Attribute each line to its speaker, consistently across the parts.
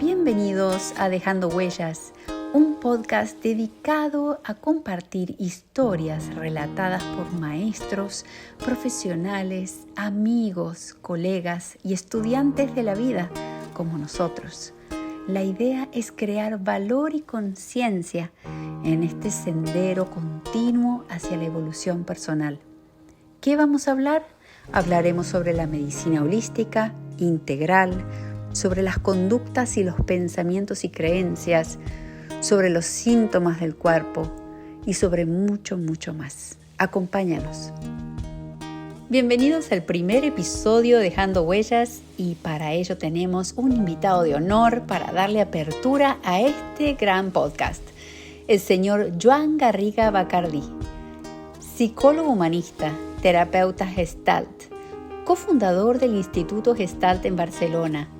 Speaker 1: Bienvenidos a Dejando Huellas, un podcast dedicado a compartir historias relatadas por maestros, profesionales, amigos, colegas y estudiantes de la vida como nosotros. La idea es crear valor y conciencia en este sendero continuo hacia la evolución personal. ¿Qué vamos a hablar? Hablaremos sobre la medicina holística, integral, sobre las conductas y los pensamientos y creencias, sobre los síntomas del cuerpo y sobre mucho, mucho más. Acompáñanos. Bienvenidos al primer episodio de Dejando Huellas y para ello tenemos un invitado de honor para darle apertura a este gran podcast, el señor Joan Garriga Bacardí, psicólogo humanista, terapeuta Gestalt, cofundador del Instituto Gestalt en Barcelona.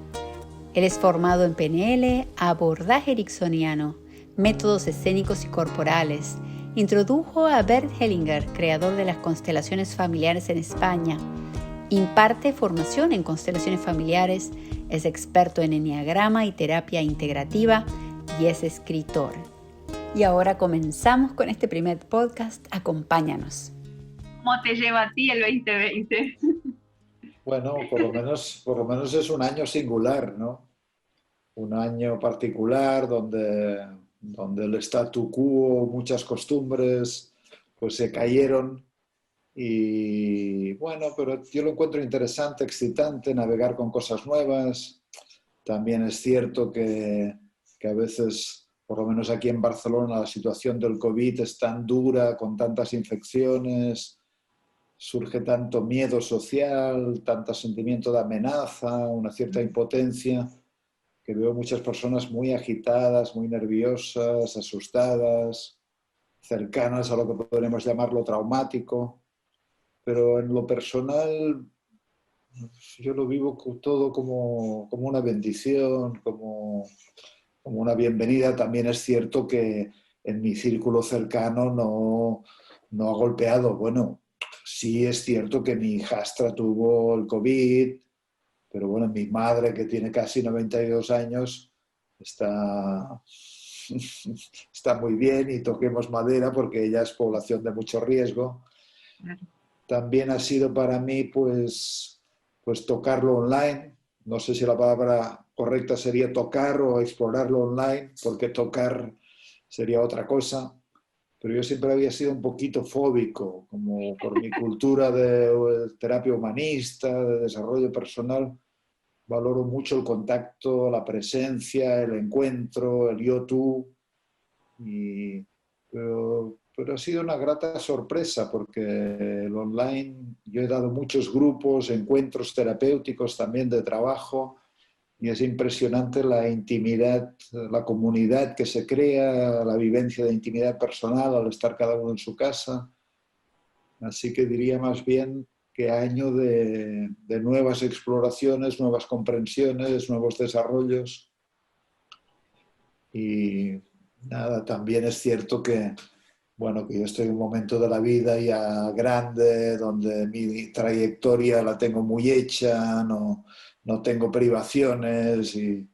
Speaker 1: Él es formado en PNL, abordaje ericksoniano, métodos escénicos y corporales. Introdujo a Bert Hellinger, creador de las constelaciones familiares en España. Imparte formación en constelaciones familiares, es experto en enneagrama y terapia integrativa y es escritor. Y ahora comenzamos con este primer podcast. Acompáñanos. ¿Cómo te lleva a ti el 2020?
Speaker 2: Bueno, por lo menos es un año singular, ¿no? Un año particular donde el statu quo, muchas costumbres, pues se cayeron y bueno, pero yo lo encuentro interesante, excitante, navegar con cosas nuevas. También es cierto que a veces, por lo menos aquí en Barcelona, la situación del COVID es tan dura, con tantas infecciones. Surge tanto miedo social, tanto sentimiento de amenaza, una cierta impotencia, que veo muchas personas muy agitadas, muy nerviosas, asustadas, cercanas a lo que podríamos llamarlo traumático. Pero en lo personal, yo lo vivo todo como una bendición, como una bienvenida. También es cierto que en mi círculo cercano no ha golpeado. Bueno, sí es cierto que mi hijastra tuvo el COVID, pero bueno, mi madre, que tiene casi 92 años, está, está muy bien y toquemos madera porque ella es población de mucho riesgo. También ha sido para mí pues tocarlo online. No sé si la palabra correcta sería tocar o explorarlo online, porque tocar sería otra cosa. Pero yo siempre había sido un poquito fóbico, como por mi cultura de terapia humanista, de desarrollo personal. Valoro mucho el contacto, la presencia, el encuentro, el yo-tú. Pero ha sido una grata sorpresa porque el online, yo he dado muchos grupos, encuentros terapéuticos también de trabajo y es impresionante la intimidad, la comunidad que se crea, la vivencia de intimidad personal al estar cada uno en su casa. Así que diría más bien que año de nuevas exploraciones, nuevas comprensiones, nuevos desarrollos. Y nada, también es cierto que, bueno, que yo estoy en un momento de la vida ya grande, donde mi trayectoria la tengo muy hecha, no tengo privaciones y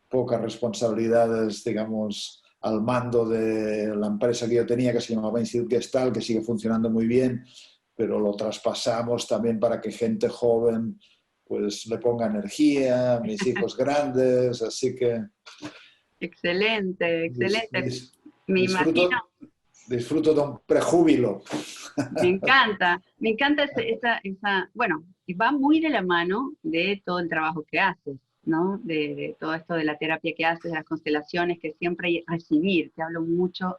Speaker 2: pocas responsabilidades, digamos, al mando de la empresa que yo tenía, que se llamaba Instituto Gestalt, que sigue funcionando muy bien, pero lo traspasamos también para que gente joven pues le ponga energía, mis hijos grandes, así que
Speaker 1: Excelente, excelente. Me imagino.
Speaker 2: disfruto de un prejúbilo.
Speaker 1: Me encanta bueno, y va muy de la mano de todo el trabajo que haces, ¿no? De todo esto de la terapia que haces, de las constelaciones, que siempre hay recibir.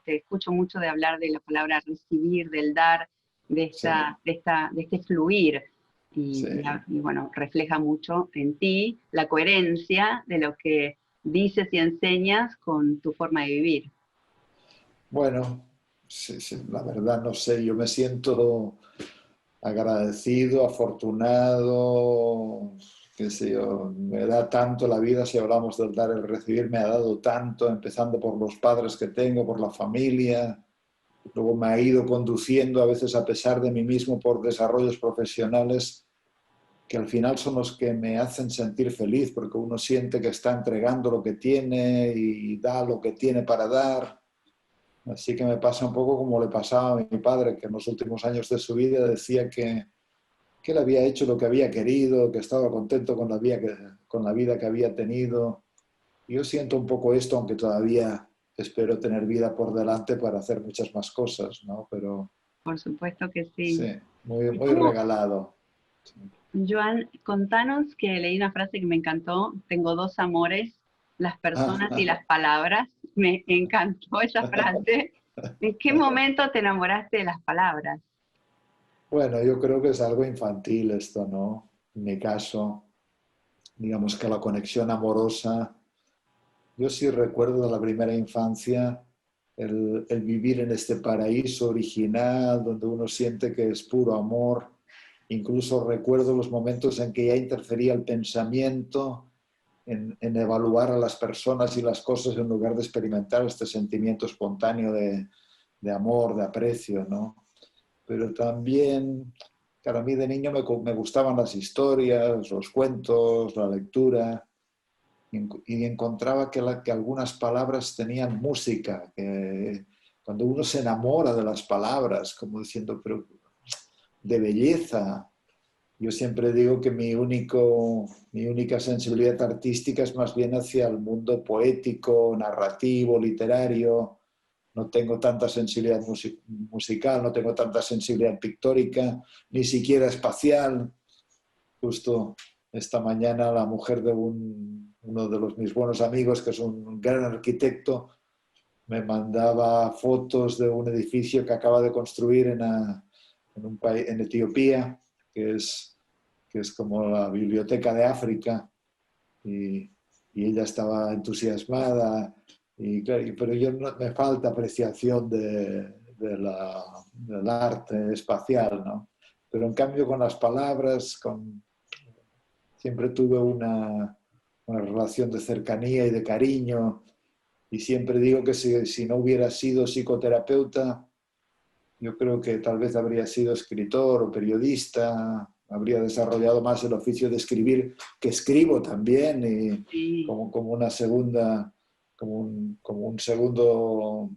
Speaker 1: Te escucho mucho de hablar de la palabra recibir, del dar,
Speaker 2: Sí,
Speaker 1: de este fluir.
Speaker 2: sí.
Speaker 1: Y bueno, refleja mucho en ti la coherencia de lo que dices y enseñas con tu forma de vivir.
Speaker 2: Bueno, sí, la verdad no sé, yo me siento agradecido, afortunado, qué sé yo, me da tanto la vida, si hablamos del dar, el recibir, me ha dado tanto, empezando por los padres que tengo, por la familia, luego me ha ido conduciendo a veces a pesar de mí mismo por desarrollos profesionales que al final son los que me hacen sentir feliz, porque uno siente que está entregando lo que tiene y da lo que tiene para dar. Así que me pasa un poco como le pasaba a mi padre, que en los últimos años de su vida decía que él había hecho lo que había querido, que estaba contento con la vida que había tenido. Y yo siento un poco esto, aunque todavía espero tener vida por delante para hacer muchas más cosas, ¿no? Pero
Speaker 1: Por supuesto que sí.
Speaker 2: sí, muy,
Speaker 1: ¿Y
Speaker 2: muy
Speaker 1: cómo,
Speaker 2: regalado. Sí.
Speaker 1: Joan, contanos, que leí una frase que me encantó: tengo dos amores, las personas y las palabras? Me encantó esa frase. ¿En qué momento te enamoraste de las palabras?
Speaker 2: Bueno, yo creo que es algo infantil esto, ¿no? En mi caso, digamos que la conexión amorosa, yo sí recuerdo de la primera infancia el vivir en este paraíso original donde uno siente que es puro amor. Incluso recuerdo los momentos en que ya interfería el pensamiento en evaluar a las personas y las cosas en lugar de experimentar este sentimiento espontáneo de amor, de aprecio, ¿no? Pero también, claro, a mí de niño me gustaban las historias, los cuentos, la lectura, y encontraba que algunas palabras tenían música, que cuando uno se enamora de las palabras, como diciendo, pero de belleza. Yo siempre digo que mi única sensibilidad artística es más bien hacia el mundo poético, narrativo, literario. No tengo tanta sensibilidad musical, no tengo tanta sensibilidad pictórica, ni siquiera espacial. Justo esta mañana la mujer de uno de mis buenos amigos, que es un gran arquitecto, me mandaba fotos de un edificio que acaba de construir en Etiopía, que es como la biblioteca de África, y, y ella estaba entusiasmada, pero yo me falta apreciación del arte espacial, ¿no? Pero en cambio con las palabras, siempre tuve una relación de cercanía y de cariño, y siempre digo que si no hubiera sido psicoterapeuta, yo creo que tal vez habría sido escritor o periodista, habría desarrollado más el oficio de escribir, que escribo también, y
Speaker 1: Sí.
Speaker 2: como una segunda, como un segundo,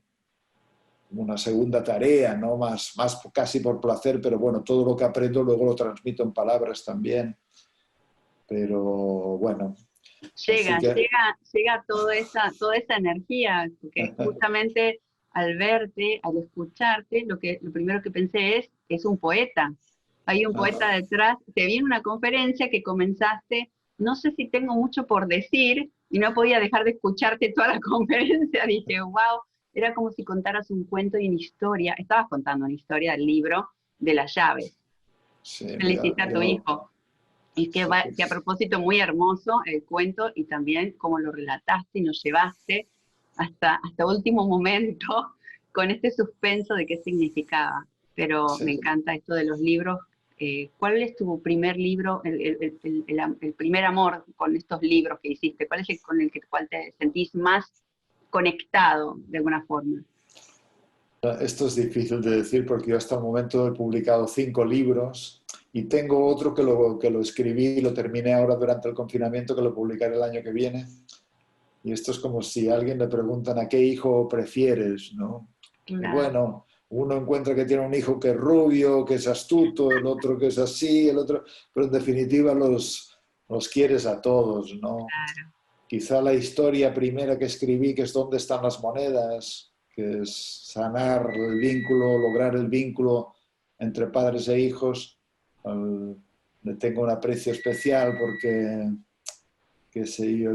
Speaker 2: como una segunda tarea, ¿no? Más casi por placer, pero bueno, todo lo que aprendo luego lo transmito en palabras también. Pero bueno, así que
Speaker 1: Llega toda esa energía, porque justamente al verte, al escucharte, lo primero que pensé es un poeta. Hay un poeta detrás. Te vi en una conferencia que comenzaste, no sé si tengo mucho por decir, y no podía dejar de escucharte toda la conferencia. Dije, wow, era como si contaras un cuento y una historia. Estabas contando una historia del libro de las llaves.
Speaker 2: sí, mira,
Speaker 1: Felicita a tu hijo. Y
Speaker 2: sí,
Speaker 1: que a propósito, muy hermoso el cuento, y también cómo lo relataste y nos llevaste hasta último momento con este suspenso de qué significaba. Pero
Speaker 2: sí.
Speaker 1: me encanta esto de los libros. ¿Cuál es tu primer libro, el primer amor con estos libros que hiciste? ¿Cuál es el con cual te sentís más conectado de alguna forma?
Speaker 2: Esto es difícil de decir porque yo hasta el momento he publicado 5 libros y tengo otro que lo escribí y lo terminé ahora durante el confinamiento, que lo publicaré el año que viene. Y esto es como si a alguien le preguntan a qué hijo prefieres, ¿no? Y
Speaker 1: Claro,
Speaker 2: bueno, uno encuentra que tiene un hijo que es rubio, que es astuto, el otro que es así, el otro, pero en definitiva los quieres a todos, ¿no?
Speaker 1: claro.
Speaker 2: Quizá la historia primera que escribí, que es ¿Dónde están las monedas?, que es sanar el vínculo, lograr el vínculo entre padres e hijos, le tengo un aprecio especial porque qué sé yo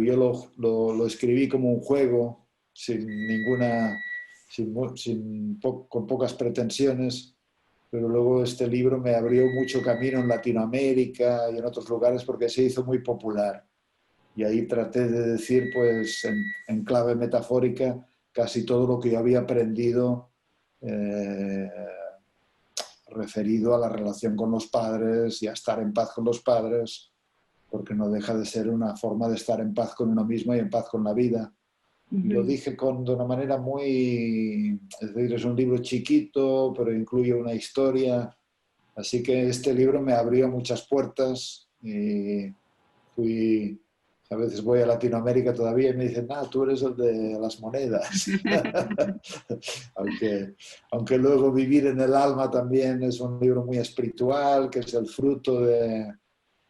Speaker 2: lo escribí como un juego, sin ninguna, con pocas pretensiones, pero luego este libro me abrió mucho camino en Latinoamérica y en otros lugares porque se hizo muy popular. Y ahí traté de decir, pues, en clave metafórica, casi todo lo que yo había aprendido eh, referido a la relación con los padres y a estar en paz con los padres, porque no deja de ser una forma de estar en paz con uno mismo y en paz con la vida. Y lo
Speaker 1: Ujú.
Speaker 2: dije de una manera muy... Es decir, es un libro chiquito, pero incluye una historia. Así que este libro me abrió muchas puertas y a veces voy a Latinoamérica todavía y me dicen, tú eres el de las monedas. aunque luego Vivir en el alma también es un libro muy espiritual, que es el fruto de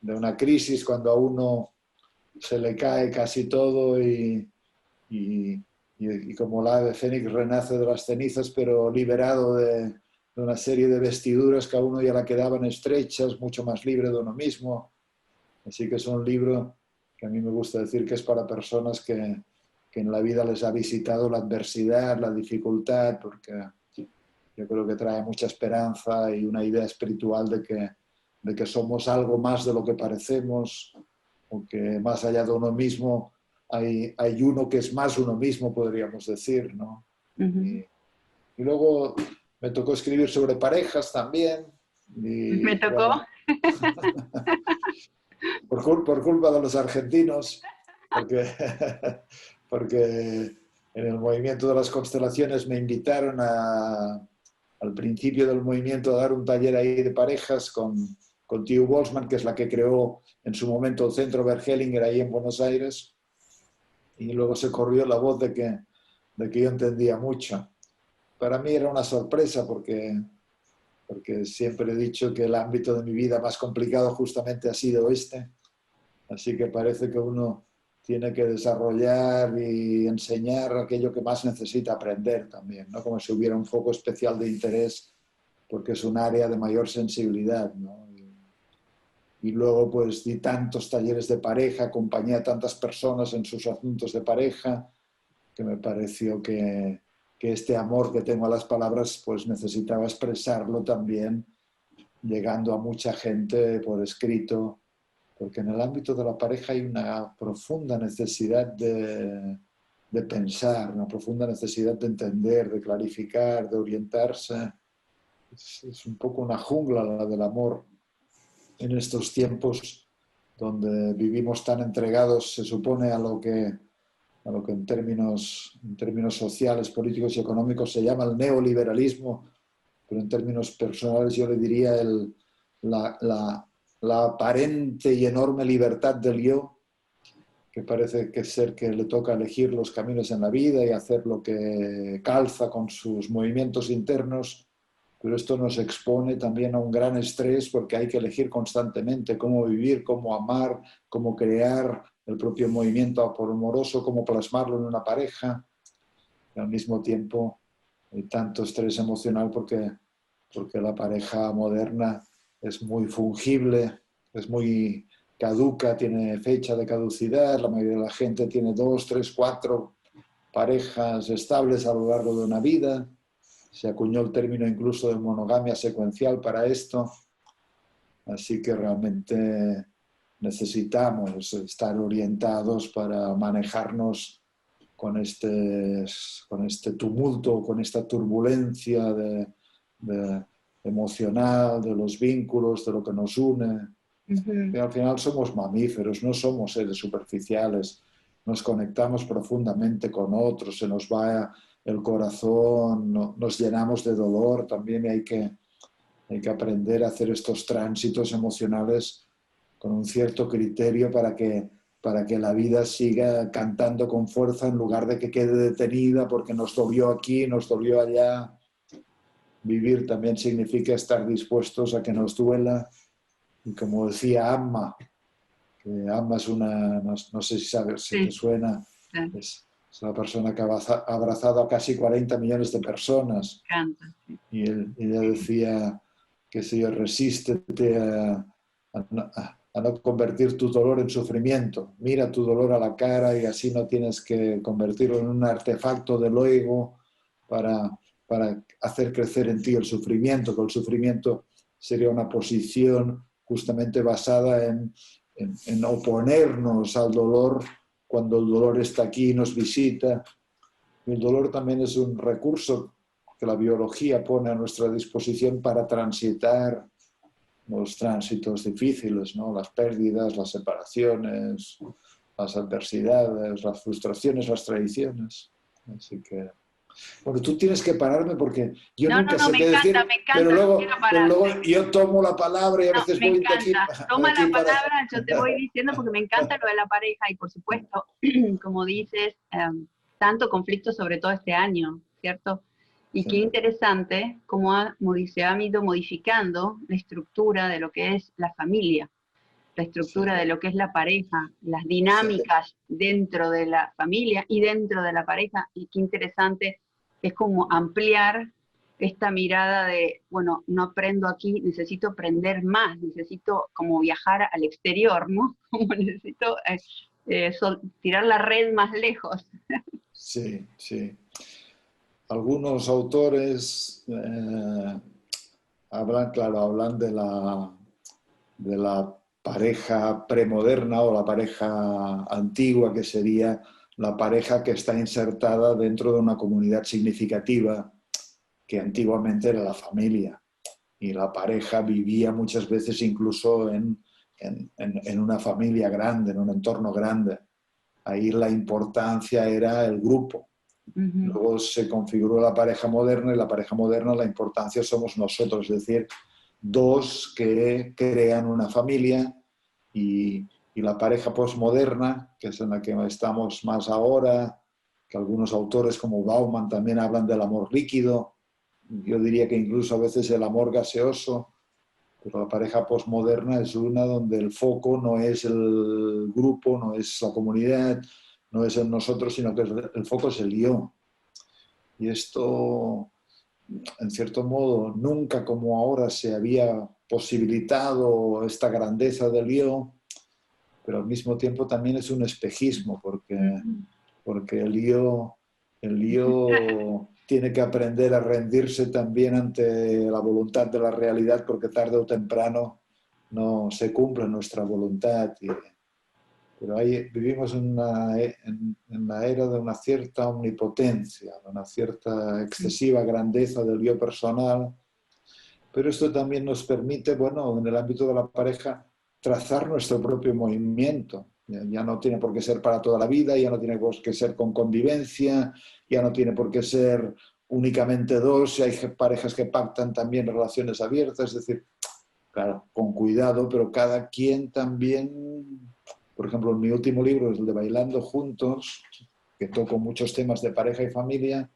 Speaker 2: una crisis cuando a uno se le cae casi todo y como la ave fénix renace de las cenizas, pero liberado de una serie de vestiduras que a uno ya le quedaban estrechas, mucho más libre de uno mismo. Así que es un libro que a mí me gusta decir que es para personas que en la vida les ha visitado la adversidad, la dificultad, porque yo creo que trae mucha esperanza y una idea espiritual de que somos algo más de lo que parecemos, o que más allá de uno mismo hay uno que es más uno mismo, podríamos decir, ¿no?
Speaker 1: Uh-huh.
Speaker 2: Y luego me tocó escribir sobre parejas también.
Speaker 1: Me
Speaker 2: Y
Speaker 1: tocó.
Speaker 2: bueno, por culpa de los argentinos, porque, porque en el movimiento de las constelaciones me invitaron al principio del movimiento a dar un taller ahí de parejas con Tiu Boltzmann, que es la que creó en su momento el Centro Bert Hellinger ahí en Buenos Aires, y luego se corrió la voz de que yo entendía mucho. Para mí era una sorpresa porque siempre he dicho que el ámbito de mi vida más complicado justamente ha sido este. Así que parece que uno tiene que desarrollar y enseñar aquello que más necesita aprender también, ¿no? Como si hubiera un foco especial de interés, porque es un área de mayor sensibilidad, ¿no? Y luego pues di tantos talleres de pareja, acompañé a tantas personas en sus asuntos de pareja, que me pareció que este amor que tengo a las palabras pues necesitaba expresarlo también, llegando a mucha gente por escrito, porque en el ámbito de la pareja hay una profunda necesidad de pensar, una profunda necesidad de entender, de clarificar, de orientarse. Es un poco una jungla la del amor en estos tiempos donde vivimos tan entregados, se supone, a lo que en términos sociales, políticos y económicos se llama el neoliberalismo, pero en términos personales yo le diría la aparente y enorme libertad del yo, que parece que ser que le toca elegir los caminos en la vida y hacer lo que calza con sus movimientos internos, pero esto nos expone también a un gran estrés porque hay que elegir constantemente cómo vivir, cómo amar, cómo crear el propio movimiento amoroso, cómo plasmarlo en una pareja. Y al mismo tiempo hay tanto estrés emocional porque la pareja moderna es muy fungible, es muy caduca, tiene fecha de caducidad, la mayoría de la gente tiene 2, 3, 4 parejas estables a lo largo de una vida, se acuñó el término incluso de monogamia secuencial para esto, así que realmente necesitamos estar orientados para manejarnos con este tumulto, con esta turbulencia emocional, de los vínculos, de lo que nos une.
Speaker 1: Uh-huh.
Speaker 2: Y al final somos mamíferos, no somos seres superficiales, nos conectamos profundamente con otros, se nos va el corazón, nos llenamos de dolor también y hay que aprender a hacer estos tránsitos emocionales con un cierto criterio para que la vida siga cantando con fuerza en lugar de que quede detenida porque nos dolió aquí, nos dolió allá. Vivir también significa estar dispuestos a que nos duela. Y como decía Amma, que Amma es una, no sé si sabes, si te
Speaker 1: Sí,
Speaker 2: suena,
Speaker 1: claro.
Speaker 2: es una persona que ha abrazado a casi 40 millones de personas.
Speaker 1: Canta, sí.
Speaker 2: Y ella decía que si resístete a no convertir tu dolor en sufrimiento. Mira tu dolor a la cara y así no tienes que convertirlo en un artefacto del ego para hacer crecer en ti el sufrimiento, que el sufrimiento sería una posición justamente basada en oponernos al dolor cuando el dolor está aquí y nos visita. Y el dolor también es un recurso que la biología pone a nuestra disposición para transitar los tránsitos difíciles, ¿no? Las pérdidas, las separaciones, las adversidades, las frustraciones, las traiciones. Así que Bueno, tú tienes que pararme porque yo
Speaker 1: No, no,
Speaker 2: nunca
Speaker 1: no,
Speaker 2: sé qué decir,
Speaker 1: me encanta, no quiero
Speaker 2: pero luego
Speaker 1: pararte.
Speaker 2: yo tomo la palabra y a
Speaker 1: No,
Speaker 2: veces
Speaker 1: me
Speaker 2: voy de aquí,
Speaker 1: encanta.
Speaker 2: de
Speaker 1: Toma
Speaker 2: aquí
Speaker 1: la
Speaker 2: para...
Speaker 1: palabra, yo te voy diciendo porque me encanta lo de la pareja y por supuesto, como dices, tanto conflicto sobre todo este año, ¿cierto? Y
Speaker 2: Sí,
Speaker 1: qué interesante cómo se ha ido modificando la estructura de lo que es la familia, la
Speaker 2: sí,
Speaker 1: estructura de lo que es la pareja, las
Speaker 2: sí,
Speaker 1: dinámicas dentro de la familia y dentro de la pareja. Y qué interesante es como ampliar esta mirada de, bueno, no aprendo aquí, necesito aprender más, necesito como viajar al exterior, ¿no? Como necesito tirar la red más lejos.
Speaker 2: sí, sí. Algunos autores hablan, claro, hablan de la pareja premoderna o la pareja antigua, que sería la pareja que está insertada dentro de una comunidad significativa, que antiguamente era la familia. Y la pareja vivía muchas veces incluso en una familia grande, en un entorno grande. Ahí la importancia era el grupo.
Speaker 1: Uh -huh.
Speaker 2: Luego se configuró la pareja moderna y la pareja moderna la importancia somos nosotros, es decir, dos que crean una familia y la pareja posmoderna, que es en la que estamos más ahora, que algunos autores como Bauman también hablan del amor líquido, yo diría que incluso a veces el amor gaseoso, pero la pareja posmoderna es una donde el foco no es el grupo, no es la comunidad, no es el nosotros, sino que el foco es el yo. Y esto, en cierto modo, nunca como ahora se había posibilitado esta grandeza del yo, pero al mismo tiempo también es un espejismo,
Speaker 1: Uh
Speaker 2: porque el yo tiene que aprender a rendirse también ante la voluntad de la realidad, porque tarde o temprano no se cumple nuestra voluntad. Pero ahí vivimos en la era de una cierta omnipotencia, de una cierta
Speaker 1: -huh.
Speaker 2: excesiva grandeza del yo personal, pero esto también nos permite, bueno, en el ámbito de la pareja, trazar nuestro propio movimiento. Ya no tiene por qué ser para toda la vida, ya no tiene por qué ser con convivencia, ya no tiene por qué ser únicamente dos, y hay parejas que pactan también relaciones abiertas, es decir, claro, con cuidado, pero cada quien también, por ejemplo, en mi último libro, el de Bailando Juntos, que toco muchos temas de pareja y familia,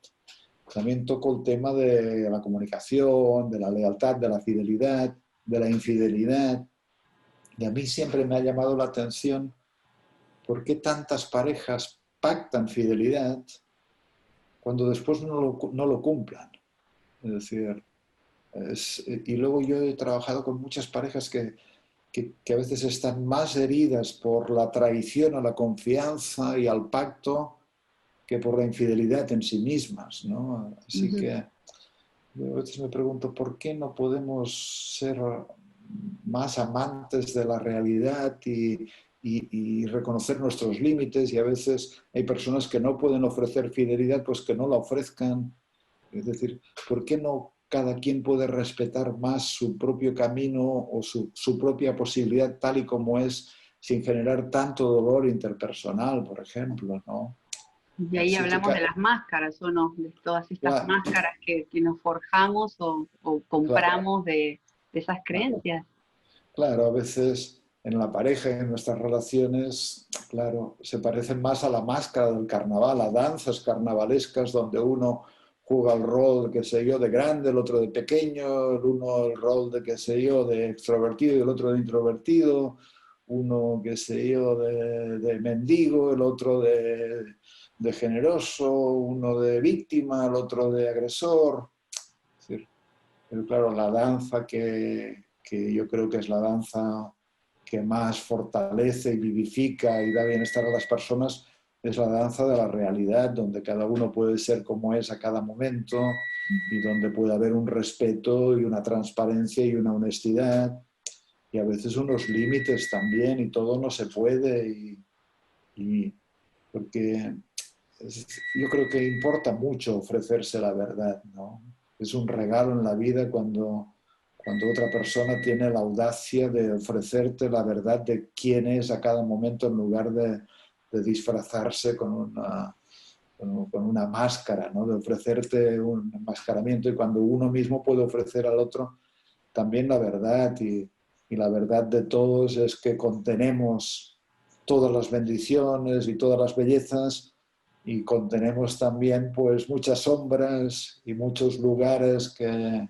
Speaker 2: también toco el tema de la comunicación, de la lealtad, de la fidelidad, de la infidelidad. Y a mí siempre me ha llamado la atención por qué tantas parejas pactan fidelidad cuando después no lo cumplan. Es decir, y luego yo he trabajado con muchas parejas que a veces están más heridas por la traición a la confianza y al pacto que por la infidelidad en sí mismas, ¿no?
Speaker 1: Uh
Speaker 2: Así
Speaker 1: -huh.
Speaker 2: que yo a veces me pregunto por qué no podemos ser más amantes de la realidad y reconocer nuestros límites, y a veces hay personas que no pueden ofrecer fidelidad, pues que no la ofrezcan. Es decir, ¿por qué no cada quien puede respetar más su propio camino o su propia posibilidad tal y como es, sin generar tanto dolor interpersonal, por ejemplo, ¿no?
Speaker 1: Y ahí
Speaker 2: Así que,
Speaker 1: hablamos de las máscaras, ¿o no? De todas estas máscaras que nos forjamos o compramos de esas creencias.
Speaker 2: claro, a veces en la pareja, en nuestras relaciones, claro, se parecen más a la máscara del carnaval, a danzas carnavalescas donde uno juega el rol, qué sé yo, de grande, el otro de pequeño, el uno el rol de, qué sé yo, de extrovertido y el otro de introvertido, uno, qué sé yo, de mendigo, el otro de generoso, uno de víctima, el otro de agresor. Es decir, pero claro, la danza que yo creo que es la danza que más fortalece y vivifica y da bienestar a las personas es la danza de la realidad, donde cada uno puede ser como es a cada momento y donde puede haber un respeto y una transparencia y una honestidad y a veces unos límites también, y todo no se puede y porque yo creo que importa mucho ofrecerse la verdad, ¿no? Es un regalo en la vida cuando otra persona tiene la audacia de ofrecerte la verdad de quién es a cada momento en lugar de disfrazarse con una máscara, ¿no? De ofrecerte un enmascaramiento, y cuando uno mismo puede ofrecer al otro también la verdad, y la verdad de todos es que contenemos todas las bendiciones y todas las bellezas, y contenemos también pues muchas sombras y muchos lugares que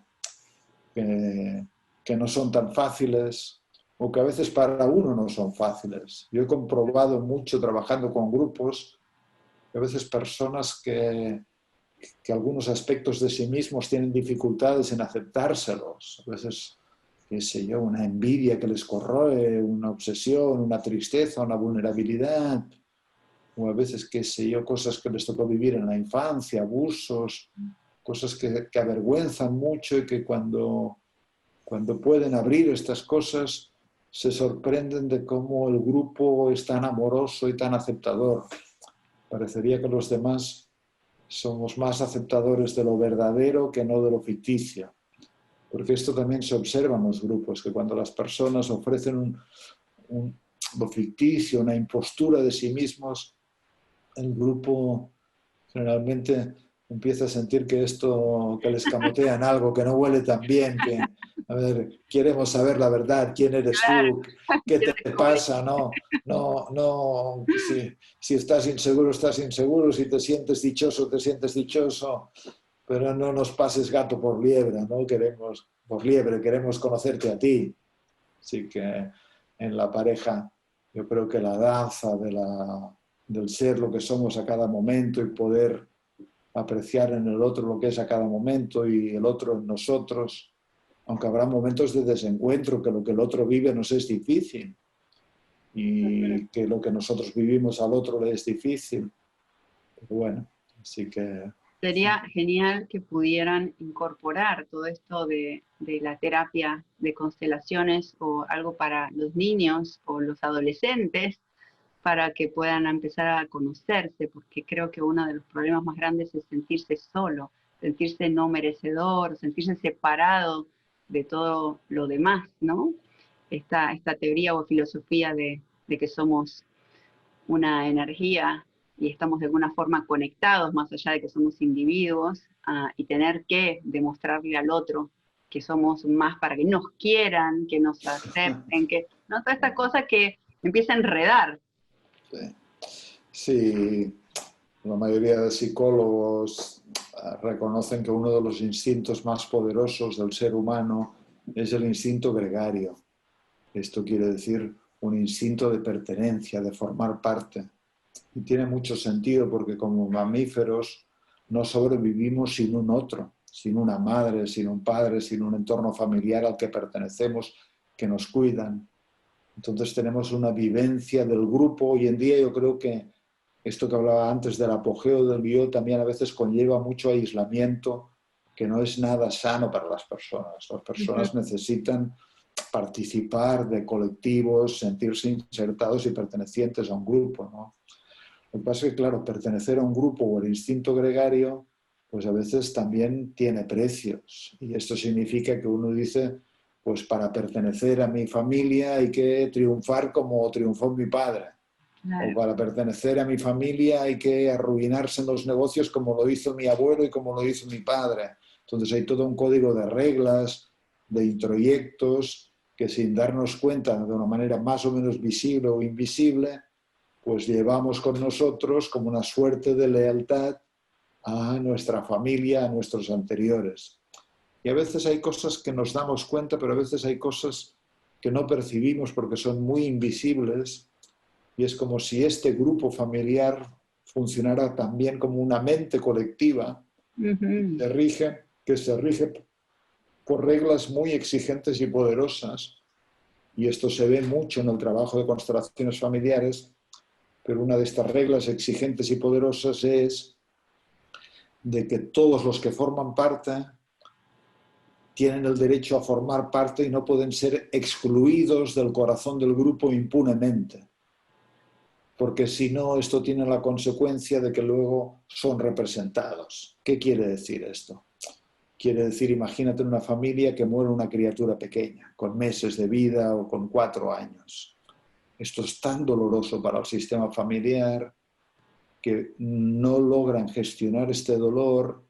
Speaker 2: no son tan fáciles, o que a veces para uno no son fáciles. Yo he comprobado mucho trabajando con grupos que a veces personas que algunos aspectos de sí mismos tienen dificultades en aceptárselos. A veces, qué sé yo, una envidia que les corroe, una obsesión, una tristeza, una vulnerabilidad, o a veces, qué sé yo, cosas que les tocó vivir en la infancia, abusos, cosas que avergüenzan mucho, y que cuando pueden abrir estas cosas se sorprenden de cómo el grupo es tan amoroso y tan aceptador. Parecería que los demás somos más aceptadores de lo verdadero que no de lo ficticio. Porque esto también se observa en los grupos, que cuando las personas ofrecen lo ficticio, una impostura de sí mismos, el grupo generalmente empieza a sentir que les camotean algo, que no huele tan bien, que, a ver, queremos saber la verdad, quién eres
Speaker 1: Claro,
Speaker 2: tú, qué
Speaker 1: quiero
Speaker 2: te
Speaker 1: descubrir.
Speaker 2: pasa, no, si estás inseguro, si te sientes dichoso, pero no nos pases gato por liebre, ¿no? Queremos conocerte a ti. Así que en la pareja yo creo que la danza del ser lo que somos a cada momento, y poder apreciar en el otro lo que es a cada momento y el otro en nosotros, aunque habrá momentos de desencuentro, que lo que el otro vive nos es difícil y que lo que nosotros vivimos al otro le es difícil. Pero bueno, así que...
Speaker 1: Sería genial que pudieran incorporar todo esto de la terapia de constelaciones o algo para los niños o los adolescentes, para que puedan empezar a conocerse, porque creo que uno de los problemas más grandes es sentirse solo, sentirse no merecedor, sentirse separado de todo lo demás, ¿no? Esta teoría o filosofía de que somos una energía y estamos de alguna forma conectados, más allá de que somos individuos, y tener que demostrarle al otro que somos más para que nos quieran, que nos acepten, que no toda esta cosa que empieza a enredar.
Speaker 2: Sí. Sí, la mayoría de psicólogos reconocen que uno de los instintos más poderosos del ser humano es el instinto gregario. Esto quiere decir un instinto de pertenencia, de formar parte. Y tiene mucho sentido, porque como mamíferos no sobrevivimos sin un otro, sin una madre, sin un padre, sin un entorno familiar al que pertenecemos, que nos cuidan. Entonces tenemos una vivencia del grupo. Hoy en día yo creo que esto que hablaba antes del apogeo del yo también a veces conlleva mucho aislamiento, que no es nada sano para las personas. Las personas necesitan participar de colectivos, sentirse insertados y pertenecientes a un grupo, ¿no? Lo que pasa es que, claro, pertenecer a un grupo o el instinto gregario, pues a veces también tiene precios. Y esto significa que uno dice, pues para pertenecer a mi familia hay que triunfar como triunfó mi padre. O
Speaker 1: Claro.
Speaker 2: para pertenecer a mi familia hay que arruinarse en los negocios como lo hizo mi abuelo y como lo hizo mi padre. Entonces hay todo un código de reglas, de introyectos, que sin darnos cuenta de una manera más o menos visible o invisible, pues llevamos con nosotros como una suerte de lealtad a nuestra familia, a nuestros anteriores. Y a veces hay cosas que nos damos cuenta, pero a veces hay cosas que no percibimos porque son muy invisibles, y es como si este grupo familiar funcionara también como una mente colectiva que se rige por reglas muy exigentes y poderosas. Y esto se ve mucho en el trabajo de constelaciones familiares, pero una de estas reglas exigentes y poderosas es de que todos los que forman parte tienen el derecho a formar parte y no pueden ser excluidos del corazón del grupo impunemente. Porque si no, esto tiene la consecuencia de que luego son representados. ¿Qué quiere decir esto? Quiere decir, imagínate una familia que muere una criatura pequeña, con meses de vida o con 4 años. Esto es tan doloroso para el sistema familiar que no logran gestionar este dolor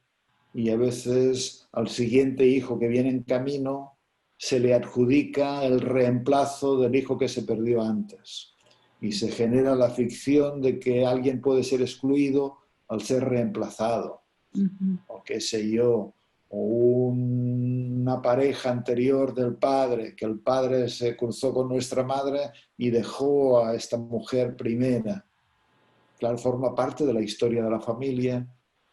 Speaker 2: y a veces al siguiente hijo que viene en camino se le adjudica el reemplazo del hijo que se perdió antes. Y se genera la ficción de que alguien puede ser excluido al ser reemplazado. O qué sé yo, o una pareja anterior del padre, que el padre se cruzó con nuestra madre y dejó a esta mujer primera. Claro, forma parte de la historia de la familia,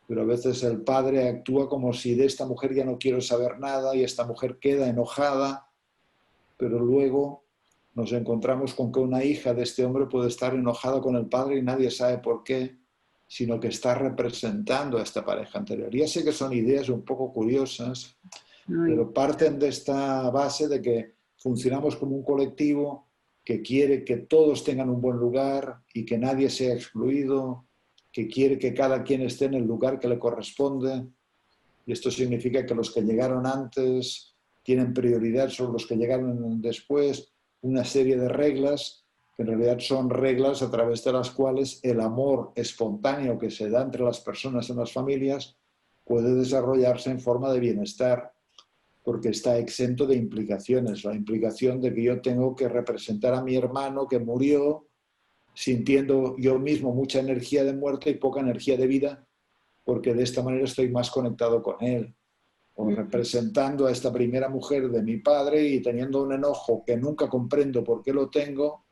Speaker 2: pero a veces el padre actúa como si de esta mujer ya no quiero saber nada y esta mujer queda enojada, pero luego nos encontramos con que una hija de este hombre puede estar enojada con el padre y nadie sabe por qué, sino que está representando a esta pareja anterior. Ya sé que son ideas un poco curiosas, pero parten de esta base de que funcionamos como un colectivo que quiere que todos tengan un buen lugar y que nadie sea excluido, que quiere que cada quien esté en el lugar que le corresponde. Y esto significa que los que llegaron antes tienen prioridad sobre los que llegaron después, una serie de reglas que en realidad son reglas a través de las cuales el amor espontáneo que se da entre las personas en las familias puede desarrollarse en forma de bienestar, porque está exento de implicaciones. La implicación de que yo tengo que representar a mi hermano que murió, sintiendo yo mismo mucha energía de muerte y poca energía de vida, porque de esta manera estoy más conectado con él. O representando a esta primera mujer de mi padre y teniendo un enojo que nunca comprendo por qué lo tengo,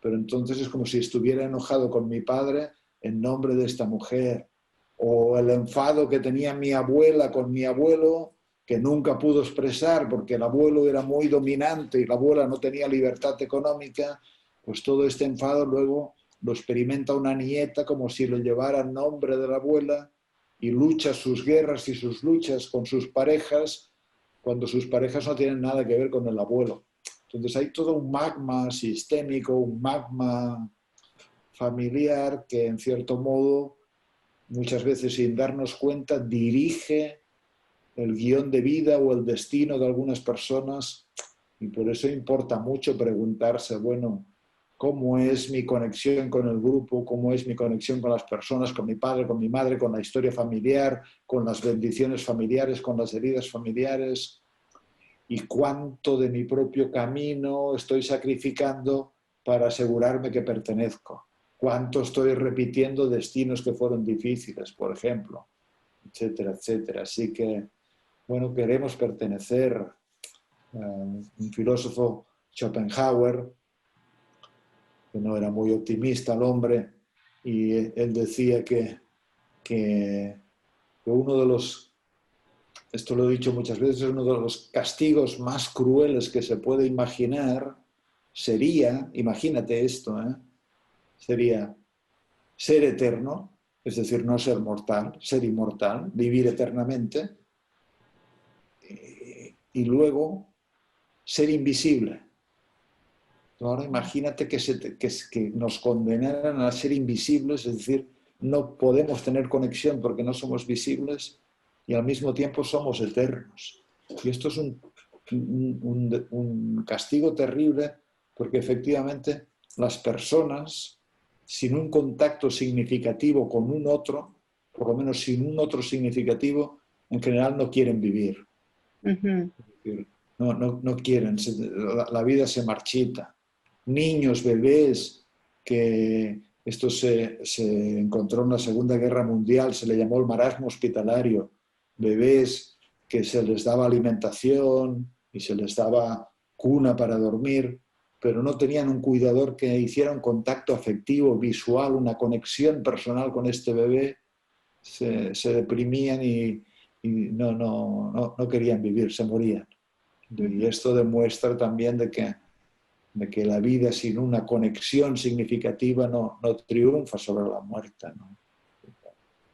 Speaker 2: pero entonces es como si estuviera enojado con mi padre en nombre de esta mujer. O el enfado que tenía mi abuela con mi abuelo, que nunca pudo expresar porque el abuelo era muy dominante y la abuela no tenía libertad económica, pues todo este enfado luego lo experimenta una nieta como si lo llevara en nombre de la abuela y lucha sus guerras y sus luchas con sus parejas cuando sus parejas no tienen nada que ver con el abuelo. Entonces hay todo un magma sistémico, un magma familiar que en cierto modo, muchas veces sin darnos cuenta, dirige el guión de vida o el destino de algunas personas, y por eso importa mucho preguntarse, bueno, ¿cómo es mi conexión con el grupo? ¿Cómo es mi conexión con las personas, con mi padre, con mi madre, con la historia familiar, con las bendiciones familiares, con las heridas familiares? ¿Y cuánto de mi propio camino estoy sacrificando para asegurarme que pertenezco? ¿Cuánto estoy repitiendo destinos que fueron difíciles, por ejemplo? Etcétera, etcétera. Así que, bueno, queremos pertenecer. Un filósofo, Schopenhauer, que no era muy optimista el hombre, y él decía que uno de los, esto lo he dicho muchas veces, uno de los castigos más crueles que se puede imaginar sería, imagínate esto, sería ser eterno, es decir, no ser mortal, ser inmortal, vivir eternamente, y luego ser invisible. Ahora imagínate que nos condenaran a ser invisibles, es decir, no podemos tener conexión porque no somos visibles y al mismo tiempo somos eternos. Y esto es un castigo terrible porque efectivamente las personas sin un contacto significativo con un otro, por lo menos sin un otro significativo, en general no quieren vivir. No quieren, la vida se marchita. Niños, bebés, que esto se encontró en la Segunda Guerra Mundial, se le llamó el marasmo hospitalario, bebés que se les daba alimentación y se les daba cuna para dormir, pero no tenían un cuidador que hiciera un contacto afectivo, visual, una conexión personal con este bebé, se deprimían y no querían vivir, se morían. Y esto demuestra también de que la vida sin una conexión significativa no triunfa sobre la muerte, ¿no?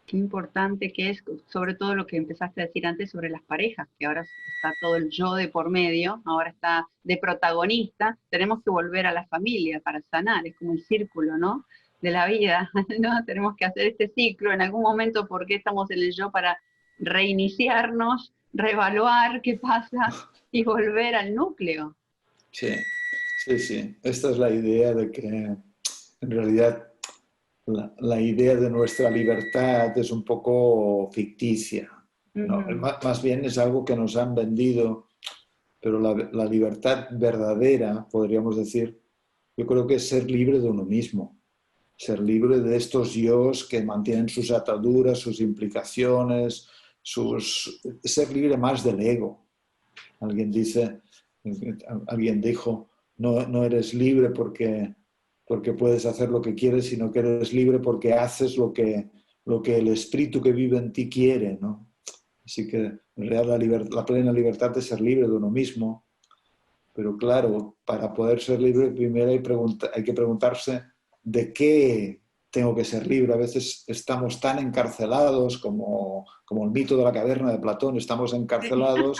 Speaker 1: Qué importante que es, sobre todo lo que empezaste a decir antes sobre las parejas, que ahora está todo el yo de por medio, ahora está de protagonista. Tenemos que volver a la familia para sanar, es como el círculo, ¿no?, de la vida, ¿no? Tenemos que hacer este ciclo en algún momento porque estamos en el yo para reiniciarnos, reevaluar qué pasa y volver al núcleo.
Speaker 2: Sí, sí, sí. Esta es la idea de que en realidad la idea de nuestra libertad es un poco ficticia, ¿no?
Speaker 1: Ujú.
Speaker 2: Más bien es algo que nos han vendido, pero la libertad verdadera, podríamos decir, yo creo que es ser libre de uno mismo, ser libre de estos yos que mantienen sus ataduras, sus implicaciones, ser libre más del ego. Alguien dice, alguien dijo, no eres libre porque puedes hacer lo que quieres, sino que eres libre porque haces lo que el espíritu que vive en ti quiere, ¿no? Así que en realidad la plena libertad de ser libre de uno mismo, pero claro, para poder ser libre primero hay que preguntarse de qué tengo que ser libre. A veces estamos tan encarcelados como el mito de la caverna de Platón, estamos
Speaker 1: Sí.
Speaker 2: encarcelados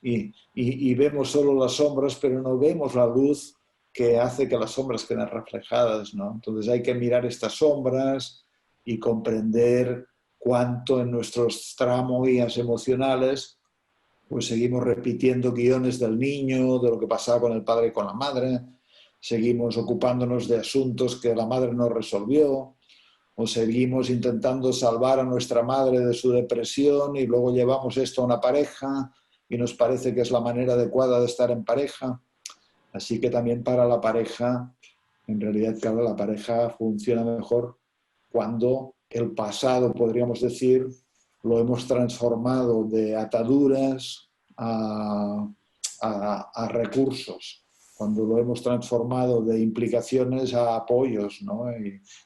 Speaker 2: y vemos solo las sombras, pero no vemos la luz que hace que las sombras queden reflejadas, ¿no? Entonces hay que mirar estas sombras y comprender cuánto en nuestros tramoyas emocionales pues seguimos repitiendo guiones del niño, de lo que pasaba con el padre y con la madre, seguimos ocupándonos de asuntos que la madre no resolvió, o seguimos intentando salvar a nuestra madre de su depresión y luego llevamos esto a una pareja y nos parece que es la manera adecuada de estar en pareja. Así que también para la pareja, en realidad, claro, la pareja funciona mejor cuando el pasado, podríamos decir, lo hemos transformado de ataduras a recursos, cuando lo hemos transformado de implicaciones a apoyos, ¿no?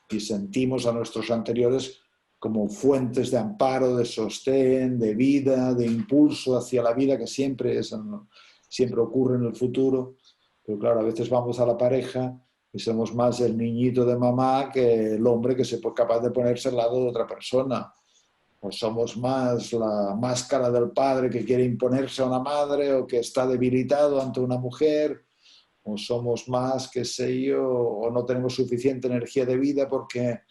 Speaker 2: Y sentimos a nuestros anteriores como fuentes de amparo, de sostén, de vida, de impulso hacia la vida que siempre ocurre en el futuro. Pero claro, a veces vamos a la pareja y somos más el niñito de mamá que el hombre que se es capaz de ponerse al lado de otra persona. O somos más la máscara del padre que quiere imponerse a una madre o que está debilitado ante una mujer. O somos más, qué sé yo, o no tenemos suficiente energía de vida porque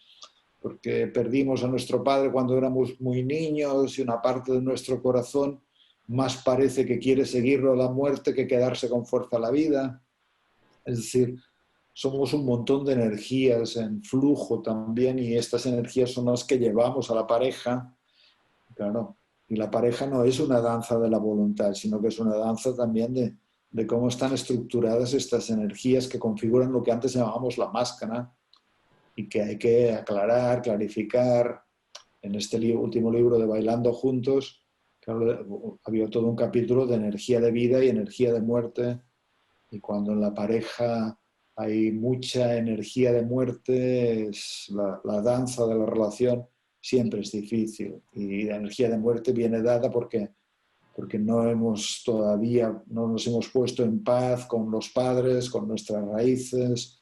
Speaker 2: perdimos a nuestro padre cuando éramos muy niños y una parte de nuestro corazón más parece que quiere seguirlo a la muerte que quedarse con fuerza a la vida. Es decir, somos un montón de energías en flujo también y estas energías son las que llevamos a la pareja, claro. Y la pareja no es una danza de la voluntad, sino que es una danza también de cómo están estructuradas estas energías que configuran lo que antes llamábamos la máscara y que hay que aclarar, clarificar. En este último libro de Bailando Juntos, claro, había todo un capítulo de energía de vida y energía de muerte. Y cuando en la pareja hay mucha energía de muerte, la danza de la relación siempre es difícil. Y la energía de muerte viene dada porque no hemos todavía, no nos hemos puesto en paz con los padres, con nuestras raíces,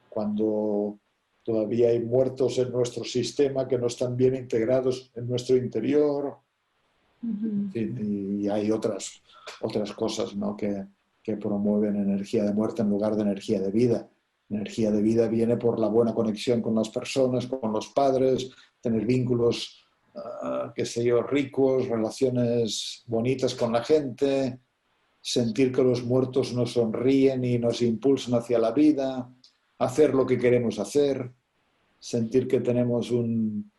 Speaker 2: cuando todavía hay muertos en nuestro sistema que no están bien integrados en nuestro interior,
Speaker 1: Ujú.
Speaker 2: y hay otras cosas, ¿no? que promueven energía de muerte en lugar de energía de vida. Energía de vida viene por la buena conexión con las personas, con los padres, tener vínculos, qué sé yo, ricos, relaciones bonitas con la gente, sentir que los muertos nos sonríen y nos impulsan hacia la vida, hacer lo que queremos hacer, sentir que tenemos un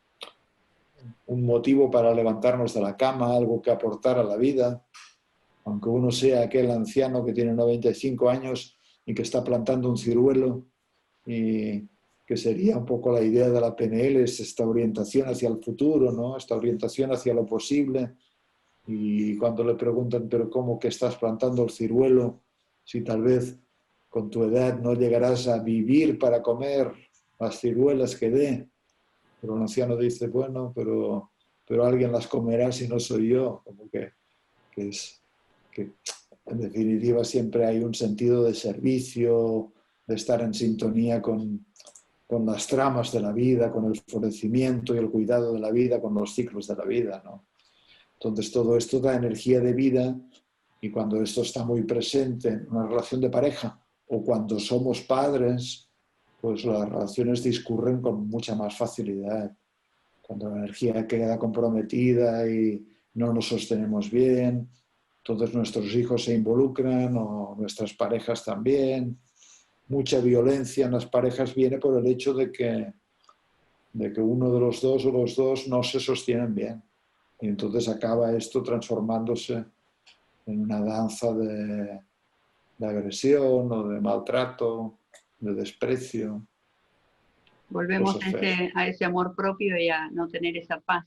Speaker 2: motivo para levantarnos de la cama, algo que aportar a la vida, aunque uno sea aquel anciano que tiene 95 años y que está plantando un ciruelo, y que sería un poco la idea de la PNL, es esta orientación hacia el futuro, ¿no? Esta orientación hacia lo posible. Y cuando le preguntan, pero ¿cómo que estás plantando el ciruelo? Si tal vez con tu edad no llegarás a vivir para comer las ciruelas que dé. Pero el anciano dice, bueno, pero alguien las comerá si no soy yo. Como que es que en definitiva siempre hay un sentido de servicio, de estar en sintonía con las tramas de la vida, con el florecimiento y el cuidado de la vida, con los ciclos de la vida, ¿no? Entonces todo esto da energía de vida y cuando esto está muy presente en una relación de pareja o cuando somos padres, pues las relaciones discurren con mucha más facilidad. Cuando la energía queda comprometida y no nos sostenemos bien, todos nuestros hijos se involucran o nuestras parejas también. Mucha violencia en las parejas viene por el hecho de que de que uno de los dos o los dos no se sostienen bien. Y entonces acaba esto transformándose en una danza de agresión o de maltrato, de desprecio,
Speaker 1: Volvemos
Speaker 2: cosas feas.
Speaker 1: a ese amor propio y a no tener esa paz.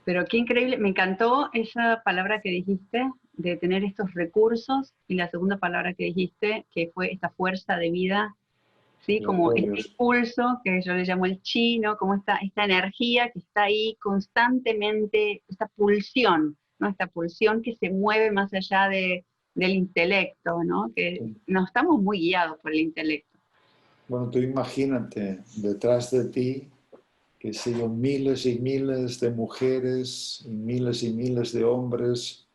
Speaker 1: Pero qué increíble, me encantó esa palabra que dijiste de tener estos recursos y la segunda palabra que dijiste que fue esta fuerza de vida, ¿sí? Como este impulso que yo le llamo el chi, ¿no? Como esta energía que está ahí constantemente, esta pulsión, ¿no? Esta pulsión que se mueve más allá del intelecto, ¿no? Que no estamos muy guiados por el intelecto.
Speaker 2: Bueno, tú imagínate detrás de ti que siguen miles y miles de mujeres y miles de hombres,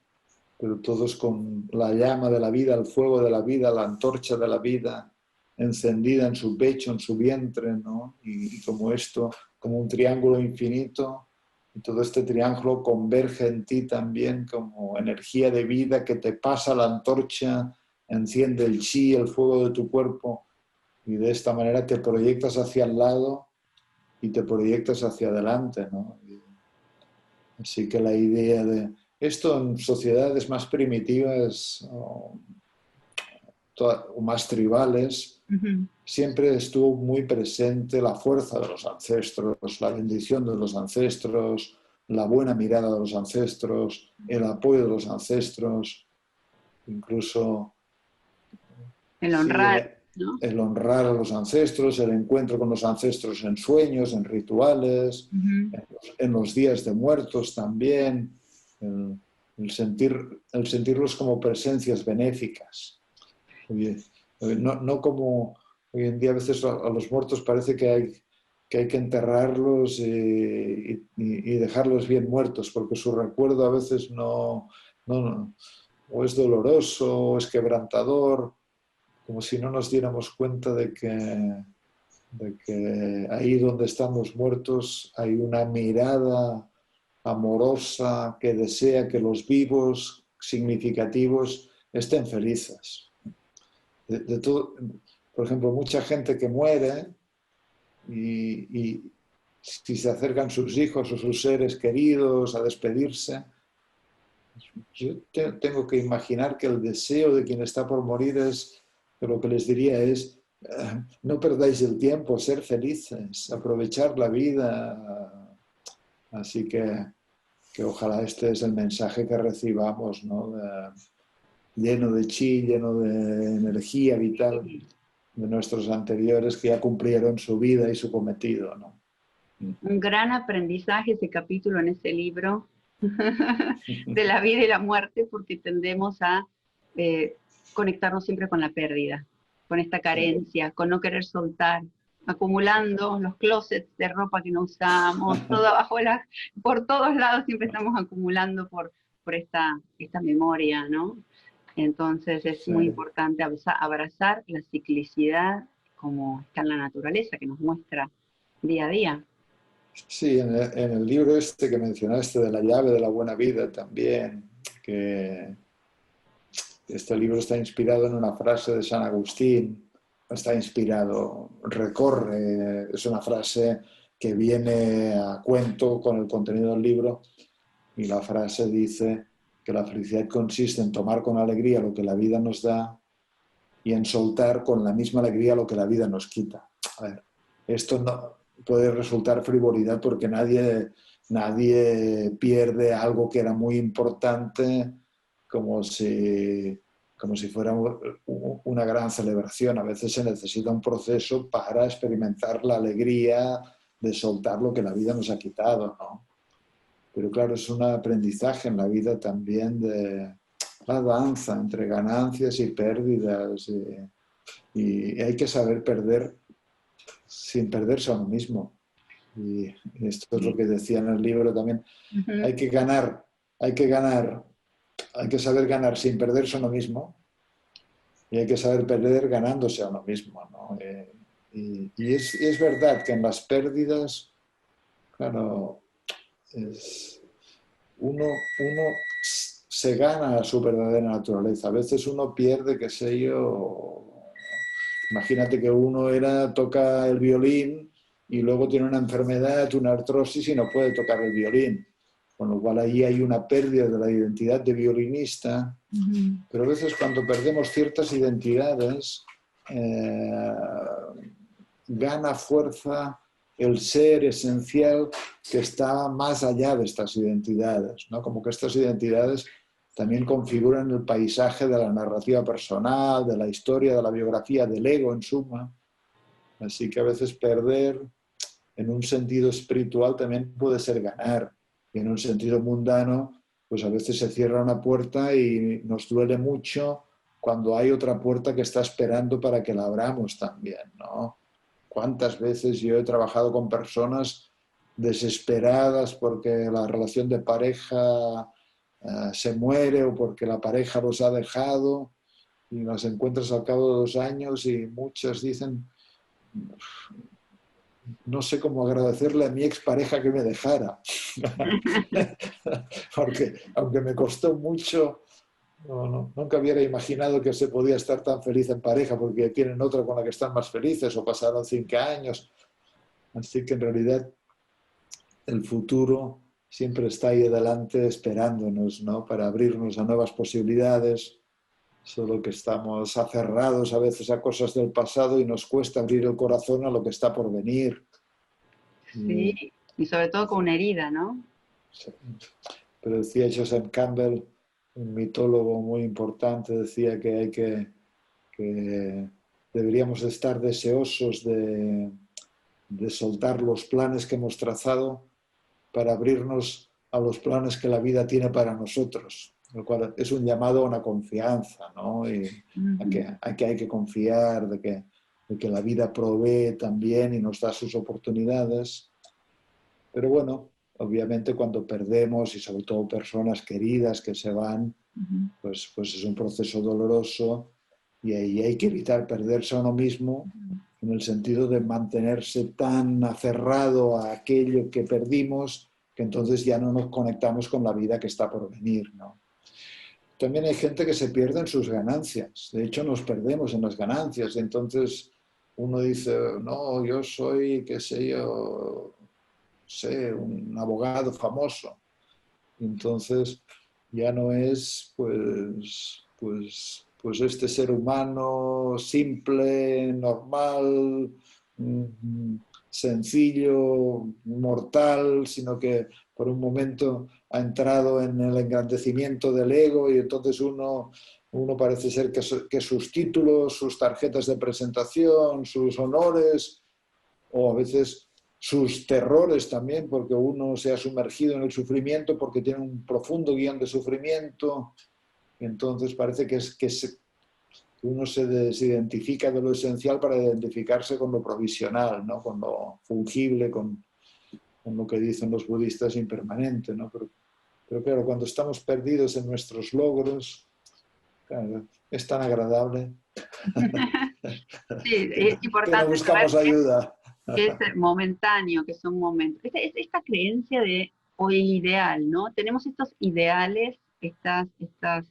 Speaker 2: pero todos con la llama de la vida, el fuego de la vida, la antorcha de la vida encendida en su pecho, en su vientre, ¿no? Y como esto, como un triángulo infinito, y todo este triángulo converge en ti también como energía de vida que te pasa la antorcha, enciende el chi, el fuego de tu cuerpo, y de esta manera te proyectas hacia el lado y te proyectas hacia adelante, ¿no? Así que la idea de esto en sociedades más primitivas o más tribales, siempre estuvo muy presente la fuerza de los ancestros, la bendición de los ancestros, la buena mirada de los ancestros, el apoyo de los ancestros, incluso
Speaker 1: El
Speaker 2: sí,
Speaker 1: honrar, ¿no?
Speaker 2: el honrar a los ancestros, el encuentro con los ancestros en sueños, en rituales, en los días de muertos también, el sentirlos como presencias benéficas. No como hoy en día a veces a los muertos parece que hay que enterrarlos y dejarlos bien muertos, porque su recuerdo a veces no, o es doloroso o es quebrantador, como si no nos diéramos cuenta de que ahí donde están los muertos hay una mirada amorosa que desea que los vivos significativos estén felices. De todo, por ejemplo, mucha gente que muere y si se acercan sus hijos o sus seres queridos a despedirse, yo tengo que imaginar que el deseo de quien está por morir es, lo que les diría es, no perdáis el tiempo, ser felices, aprovechar la vida. Así que ojalá este es el mensaje que recibamos, ¿no? Lleno de chi, lleno de energía vital de nuestros anteriores que ya cumplieron su vida y su cometido, ¿no?
Speaker 1: Un gran aprendizaje ese capítulo en ese libro de la vida y la muerte, porque tendemos a conectarnos siempre con la pérdida, con esta carencia, con no querer soltar, acumulando los closets de ropa que no usamos, todo abajo por todos lados siempre estamos acumulando por esta memoria, ¿no? Entonces es muy importante abrazar la ciclicidad como está en la naturaleza, que nos muestra día a día.
Speaker 2: Sí, en el libro este que mencionaste de la llave de la buena vida también, que este libro está inspirado en una frase de San Agustín, está inspirado, recorre, es una frase que viene a cuento con el contenido del libro, y la frase dice que la felicidad consiste en tomar con alegría lo que la vida nos da y en soltar con la misma alegría lo que la vida nos quita. A ver, esto no puede resultar frivolidad porque nadie pierde algo que era muy importante como si fuera una gran celebración. A veces se necesita un proceso para experimentar la alegría de soltar lo que la vida nos ha quitado, ¿no? Pero claro, es un aprendizaje en la vida también de la danza entre ganancias y pérdidas. Y hay que saber perder sin perderse a uno mismo. Y esto es lo que decía en el libro también. Hay que ganar, hay que saber ganar sin perderse a uno mismo y hay que saber perder ganándose a uno mismo, ¿no? Y es verdad que en las pérdidas, claro, uno se gana a su verdadera naturaleza. A veces uno pierde, qué sé yo, imagínate que uno toca el violín y luego tiene una enfermedad, una artrosis y no puede tocar el violín. Con lo cual ahí hay una pérdida de la identidad de violinista. Pero a veces cuando perdemos ciertas identidades, gana fuerza el ser esencial que está más allá de estas identidades, ¿no? Como que estas identidades también configuran el paisaje de la narrativa personal, de la historia, de la biografía, del ego en suma. Así que a veces perder en un sentido espiritual también puede ser ganar. Y en un sentido mundano, pues a veces se cierra una puerta y nos duele mucho cuando hay otra puerta que está esperando para que la abramos también, ¿no? ¿Cuántas veces yo he trabajado con personas desesperadas porque la relación de pareja se muere o porque la pareja los ha dejado y las encuentras al cabo de 2 años y muchas dicen, no sé cómo agradecerle a mi expareja que me dejara. Porque aunque me costó mucho, nunca hubiera imaginado que se podía estar tan feliz en pareja porque tienen otra con la que están más felices o pasaron 5 años. Así que en realidad el futuro siempre está ahí adelante esperándonos, ¿no? Para abrirnos a nuevas posibilidades, solo que estamos aferrados a veces a cosas del pasado y nos cuesta abrir el corazón a lo que está por venir.
Speaker 1: Sí, y sobre todo con una herida, ¿no?
Speaker 2: Sí. Pero decía Joseph Campbell, un mitólogo muy importante, decía que deberíamos estar deseosos de soltar los planes que hemos trazado para abrirnos a los planes que la vida tiene para nosotros, lo cual es un llamado a una confianza, ¿no? Y a que hay que confiar de que la vida provee también y nos da sus oportunidades. Pero bueno, obviamente cuando perdemos, y sobre todo personas queridas que se van, pues es un proceso doloroso y ahí hay que evitar perderse a uno mismo en el sentido de mantenerse tan aferrado a aquello que perdimos que entonces ya no nos conectamos con la vida que está por venir, ¿no? También hay gente que se pierde en sus ganancias. De hecho, nos perdemos en las ganancias. Entonces uno dice, no, yo soy, qué sé yo, sé, un abogado famoso. Entonces ya no es pues este ser humano simple, normal, sencillo, mortal, sino que por un momento ha entrado en el engrandecimiento del ego y entonces uno parece ser que sus títulos, sus tarjetas de presentación, sus honores, o a veces sus terrores también, porque uno se ha sumergido en el sufrimiento, porque tiene un profundo guión de sufrimiento, y entonces parece que uno se desidentifica de lo esencial para identificarse con lo provisional, ¿no? Con lo fungible, con lo que dicen los budistas impermanente, ¿no? Pero claro, cuando estamos perdidos en nuestros logros, claro, es tan agradable
Speaker 1: Sí, es
Speaker 2: que no
Speaker 1: importante saber
Speaker 2: buscamos ayuda.
Speaker 1: que es momentáneo, que son momentos. Esta creencia de hoy ideal, ¿no? Tenemos estos ideales, estas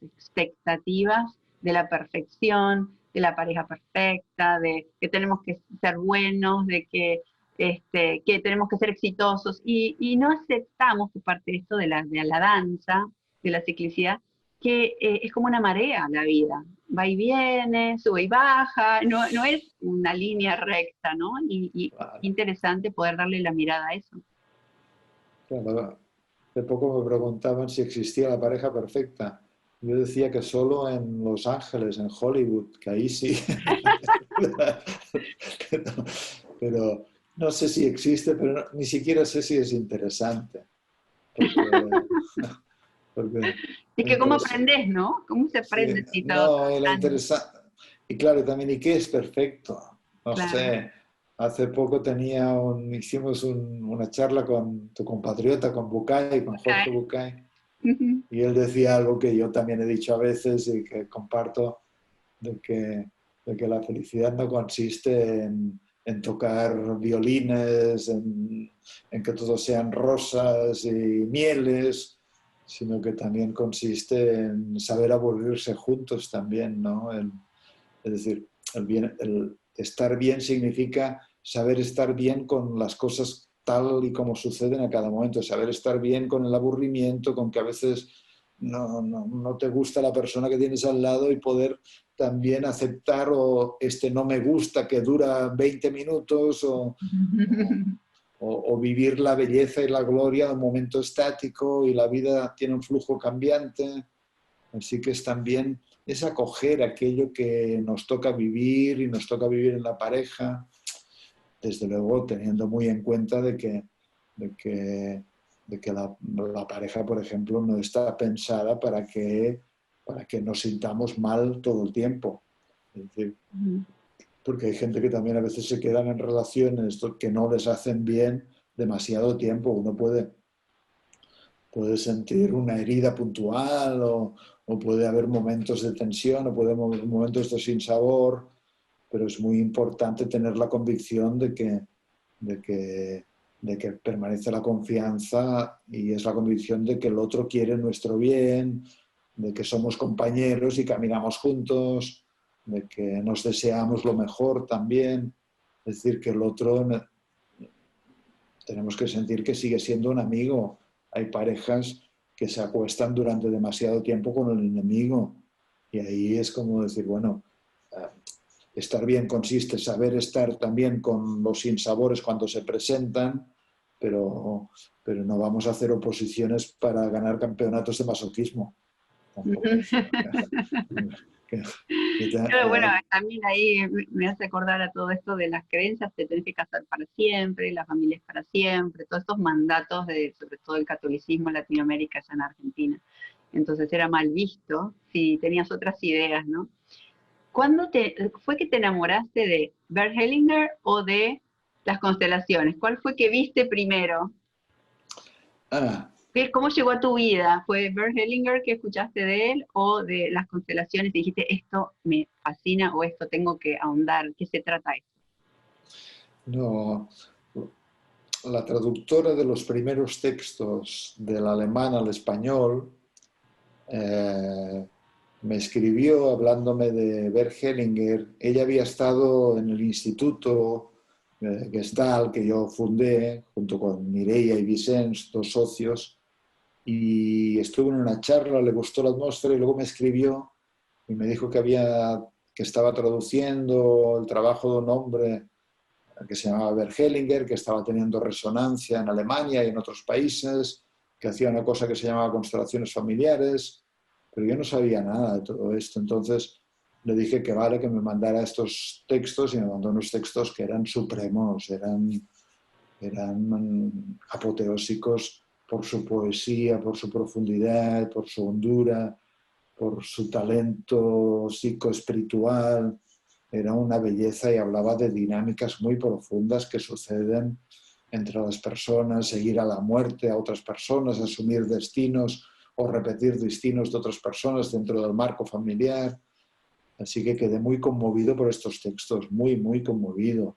Speaker 1: expectativas de la perfección, de la pareja perfecta, de que tenemos que ser buenos, de que tenemos que ser exitosos, y no aceptamos que parte de esto de la danza, de la ciclicidad, que es como una marea la vida, va y viene, sube y baja, no es una línea recta, ¿no? Y interesante poder darle la mirada a eso.
Speaker 2: Claro, hace poco me preguntaban si existía la pareja perfecta. Yo decía que solo en Los Ángeles, en Hollywood, que ahí sí. Pero no sé si existe, pero ni siquiera sé si es interesante. Porque, porque
Speaker 1: Y
Speaker 2: lo
Speaker 1: que cómo
Speaker 2: interesa-
Speaker 1: aprendes, ¿no? ¿Cómo se
Speaker 2: sí,
Speaker 1: aprende si todo
Speaker 2: no, y la
Speaker 1: tan
Speaker 2: interesa. Y claro, también, ¿y qué es perfecto? No
Speaker 1: claro?
Speaker 2: sé. Hace poco hicimos una charla con tu compatriota, con Bucay, con Jorge
Speaker 1: Okay.
Speaker 2: Bucay. Y él decía algo que yo también he dicho a veces y que comparto, de que la felicidad no consiste en tocar violines, en que todos sean rosas y mieles, sino que también consiste en saber aburrirse juntos también, ¿no? Es decir, el estar bien significa saber estar bien con las cosas tal y como suceden a cada momento, saber estar bien con el aburrimiento, con que a veces no te gusta la persona que tienes al lado y poder también aceptar o este no me gusta que dura 20 minutos o vivir la belleza y la gloria de un momento estático y la vida tiene un flujo cambiante. Así que es también es acoger aquello que nos toca vivir y nos toca vivir en la pareja, desde luego teniendo muy en cuenta de que la pareja, por ejemplo, no está pensada para que nos sintamos mal todo el tiempo. Es decir, porque hay gente que también a veces se quedan en relaciones que no les hacen bien demasiado tiempo. Uno puede sentir una herida puntual o puede haber momentos de tensión o puede haber momentos de sinsabor, pero es muy importante tener la convicción de que, de que permanece la confianza y es la convicción de que el otro quiere nuestro bien, de que somos compañeros y caminamos juntos, de que nos deseamos lo mejor también. Es decir, que el otro tenemos que sentir que sigue siendo un amigo. Hay parejas que se acuestan durante demasiado tiempo con el enemigo y ahí es como decir, bueno, estar bien consiste en saber estar también con los sinsabores cuando se presentan, pero no vamos a hacer oposiciones para ganar campeonatos de masoquismo. Tampoco.
Speaker 3: Claro, bueno, también ahí me hace acordar a todo esto de las creencias, te tenés que casar para siempre, la familia es para siempre, todos estos mandatos de, sobre todo el catolicismo en Latinoamérica, allá en Argentina. Entonces era mal visto si tenías otras ideas, ¿no? ¿Cuándo fue que te enamoraste de Bert Hellinger o de las constelaciones? ¿Cuál fue que viste primero?
Speaker 2: Ah,
Speaker 3: ¿Cómo llegó a tu vida? ¿Fue Bert Hellinger que escuchaste de él o de las constelaciones y dijiste esto me fascina o esto tengo que ahondar? ¿Qué se trata esto?
Speaker 2: no, la traductora de los primeros textos del alemán al español me escribió hablándome de Bert Hellinger. Ella había estado en el instituto Gestalt que yo fundé junto con Mireia y Vicens, dos socios, y estuvo en una charla, le gustó la atmósfera y luego me escribió y me dijo que estaba traduciendo el trabajo de un hombre que se llamaba Bert Hellinger, que estaba teniendo resonancia en Alemania y en otros países, que hacía una cosa que se llamaba constelaciones familiares, pero yo no sabía nada de todo esto. Entonces le dije que vale, que me mandara estos textos y me mandó unos textos que eran supremos, eran apoteósicos por su poesía, por su profundidad, por su hondura, por su talento psicoespiritual. Era una belleza y hablaba de dinámicas muy profundas que suceden entre las personas, seguir a la muerte a otras personas, asumir destinos o repetir destinos de otras personas dentro del marco familiar. Así que quedé muy conmovido por estos textos, muy, muy conmovido.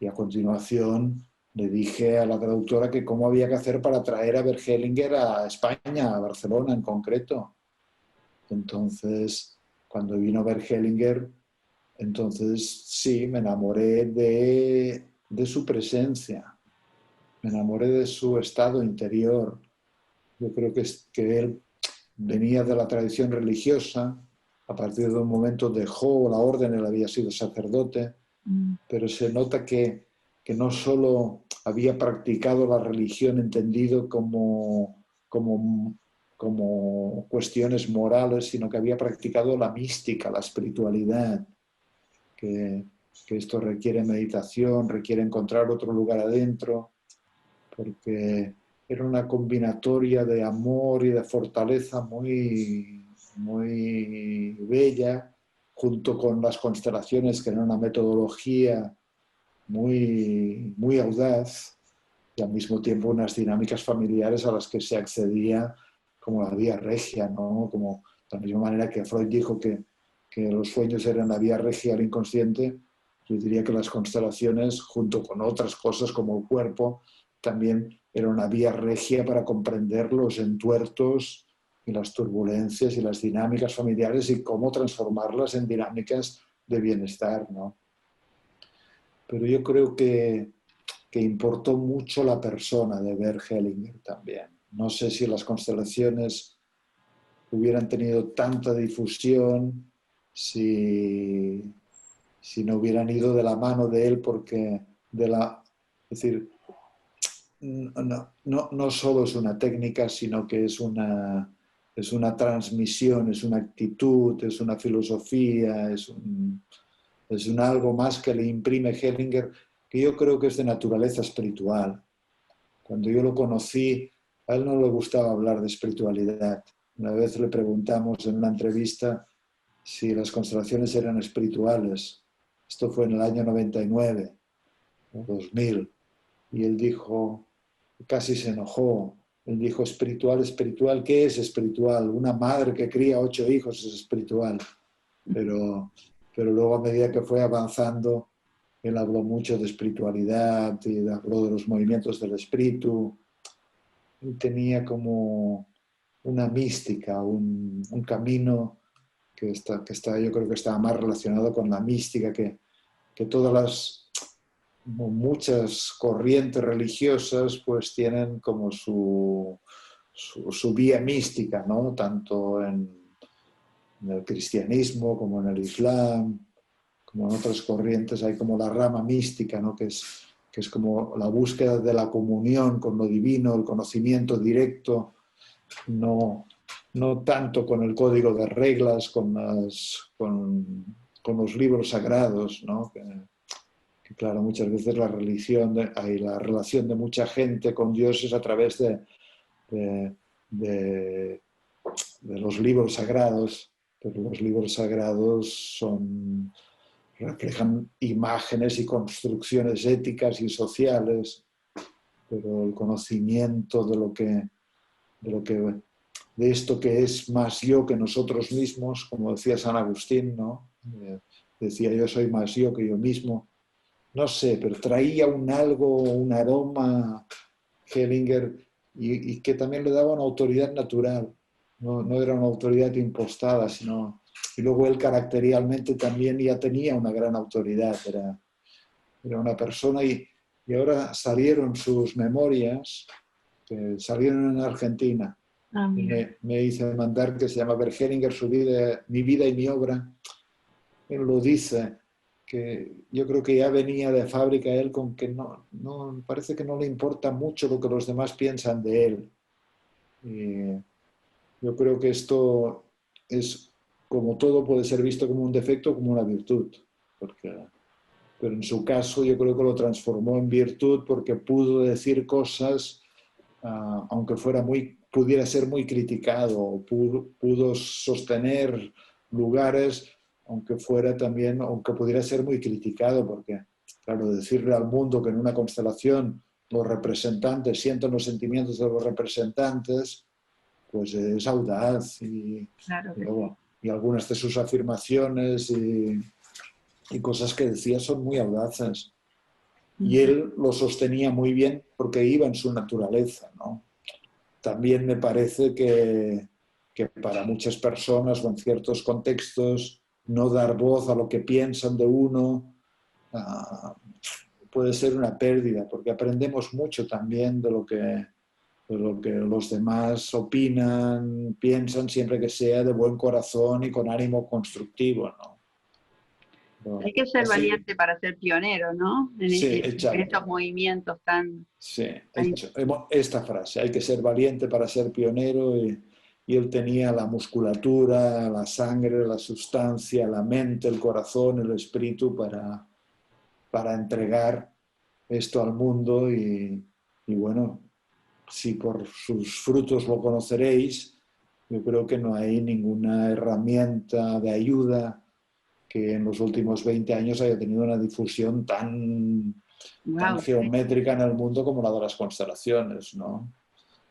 Speaker 2: Y a continuación le dije a la traductora que cómo había que hacer para traer a Bert Hellinger a España, a Barcelona en concreto. Entonces, cuando vino Bert Hellinger, entonces sí, me enamoré de su presencia, me enamoré de su estado interior. Yo creo que él venía de la tradición religiosa, a partir de un momento dejó la orden, él había sido sacerdote, pero se nota que no solo había practicado la religión entendido como cuestiones morales, sino que había practicado la mística, la espiritualidad, que esto requiere meditación, requiere encontrar otro lugar adentro, porque era una combinatoria de amor y de fortaleza muy, muy bella, junto con las constelaciones, que era una metodología muy, muy audaz, y al mismo tiempo unas dinámicas familiares a las que se accedía como la vía regia, ¿no? Como de la misma manera que Freud dijo que los sueños eran la vía regia al inconsciente, yo diría que las constelaciones, junto con otras cosas como el cuerpo, también era una vía regia para comprender los entuertos y las turbulencias y las dinámicas familiares y cómo transformarlas en dinámicas de bienestar, ¿no? pero yo creo que importó mucho la persona de Bert Hellinger también. No sé si las constelaciones hubieran tenido tanta difusión si no hubieran ido de la mano de él, porque es decir, no solo es una técnica, sino que es una transmisión, es una actitud, es una filosofía, es un algo más que le imprime Hellinger, que yo creo que es de naturaleza espiritual. Cuando yo lo conocí, a él no le gustaba hablar de espiritualidad. Una vez le preguntamos en una entrevista si las constelaciones eran espirituales. Esto fue en el año 99 o 2000. Y él dijo, casi se enojó. Él dijo, espiritual, espiritual, ¿qué es espiritual? Una madre que cría 8 hijos es espiritual. Pero luego a medida que fue avanzando, él habló mucho de espiritualidad y habló de los movimientos del espíritu. Y tenía como una mística, un camino que yo creo que estaba más relacionado con la mística que muchas corrientes religiosas pues tienen como su vía mística, ¿no? Tanto en el cristianismo como en el islam, como en otras corrientes hay como la rama mística, ¿no? que es como la búsqueda de la comunión con lo divino, el conocimiento directo, no tanto con el código de reglas, con los libros sagrados, ¿no? Que claro, muchas veces la relación de mucha gente con Dios es a través de los libros sagrados, pero los libros sagrados reflejan imágenes y construcciones éticas y sociales, pero el conocimiento de esto que es más yo que nosotros mismos, como decía San Agustín, ¿no? Decía, yo soy más yo que yo mismo. No sé, pero traía un aroma Hellinger y que también le daba una autoridad natural. No era una autoridad impostada, sino... Y luego él caracterialmente también ya tenía una gran autoridad, era una persona y ahora salieron sus memorias, que salieron en Argentina. Me hice mandar, que se llama Bert Hellinger, Mi vida y mi obra. Él lo dice, que yo creo que ya venía de fábrica él con que parece que no le importa mucho lo que los demás piensan de él. Y yo creo que esto es, como todo, puede ser visto como un defecto o como una virtud. Pero en su caso yo creo que lo transformó en virtud porque pudo decir cosas, aunque pudiera ser muy criticado, pudo sostener lugares aunque pudiera ser muy criticado, porque, claro, decirle al mundo que en una constelación los representantes sienten los sentimientos de los representantes, pues es audaz
Speaker 3: Claro
Speaker 2: y algunas de sus afirmaciones y cosas que decía son muy audaces. Y él lo sostenía muy bien porque iba en su naturaleza, ¿no? También me parece que para muchas personas o en ciertos contextos no dar voz a lo que piensan de uno puede ser una pérdida, porque aprendemos mucho también de lo que los demás opinan, piensan, siempre que sea de buen corazón y con ánimo constructivo, ¿no?
Speaker 3: Hay que ser valiente para ser pionero, ¿no?
Speaker 2: Sí,
Speaker 3: En
Speaker 2: exacto.
Speaker 3: estos movimientos tan...
Speaker 2: Sí, esta frase, hay que ser valiente para ser pionero y él tenía la musculatura, la sangre, la sustancia, la mente, el corazón, el espíritu para entregar esto al mundo y bueno, si por sus frutos lo conoceréis, yo creo que no hay ninguna herramienta de ayuda que en los últimos 20 años haya tenido una difusión tan geométrica en el mundo como la de las constelaciones, ¿no?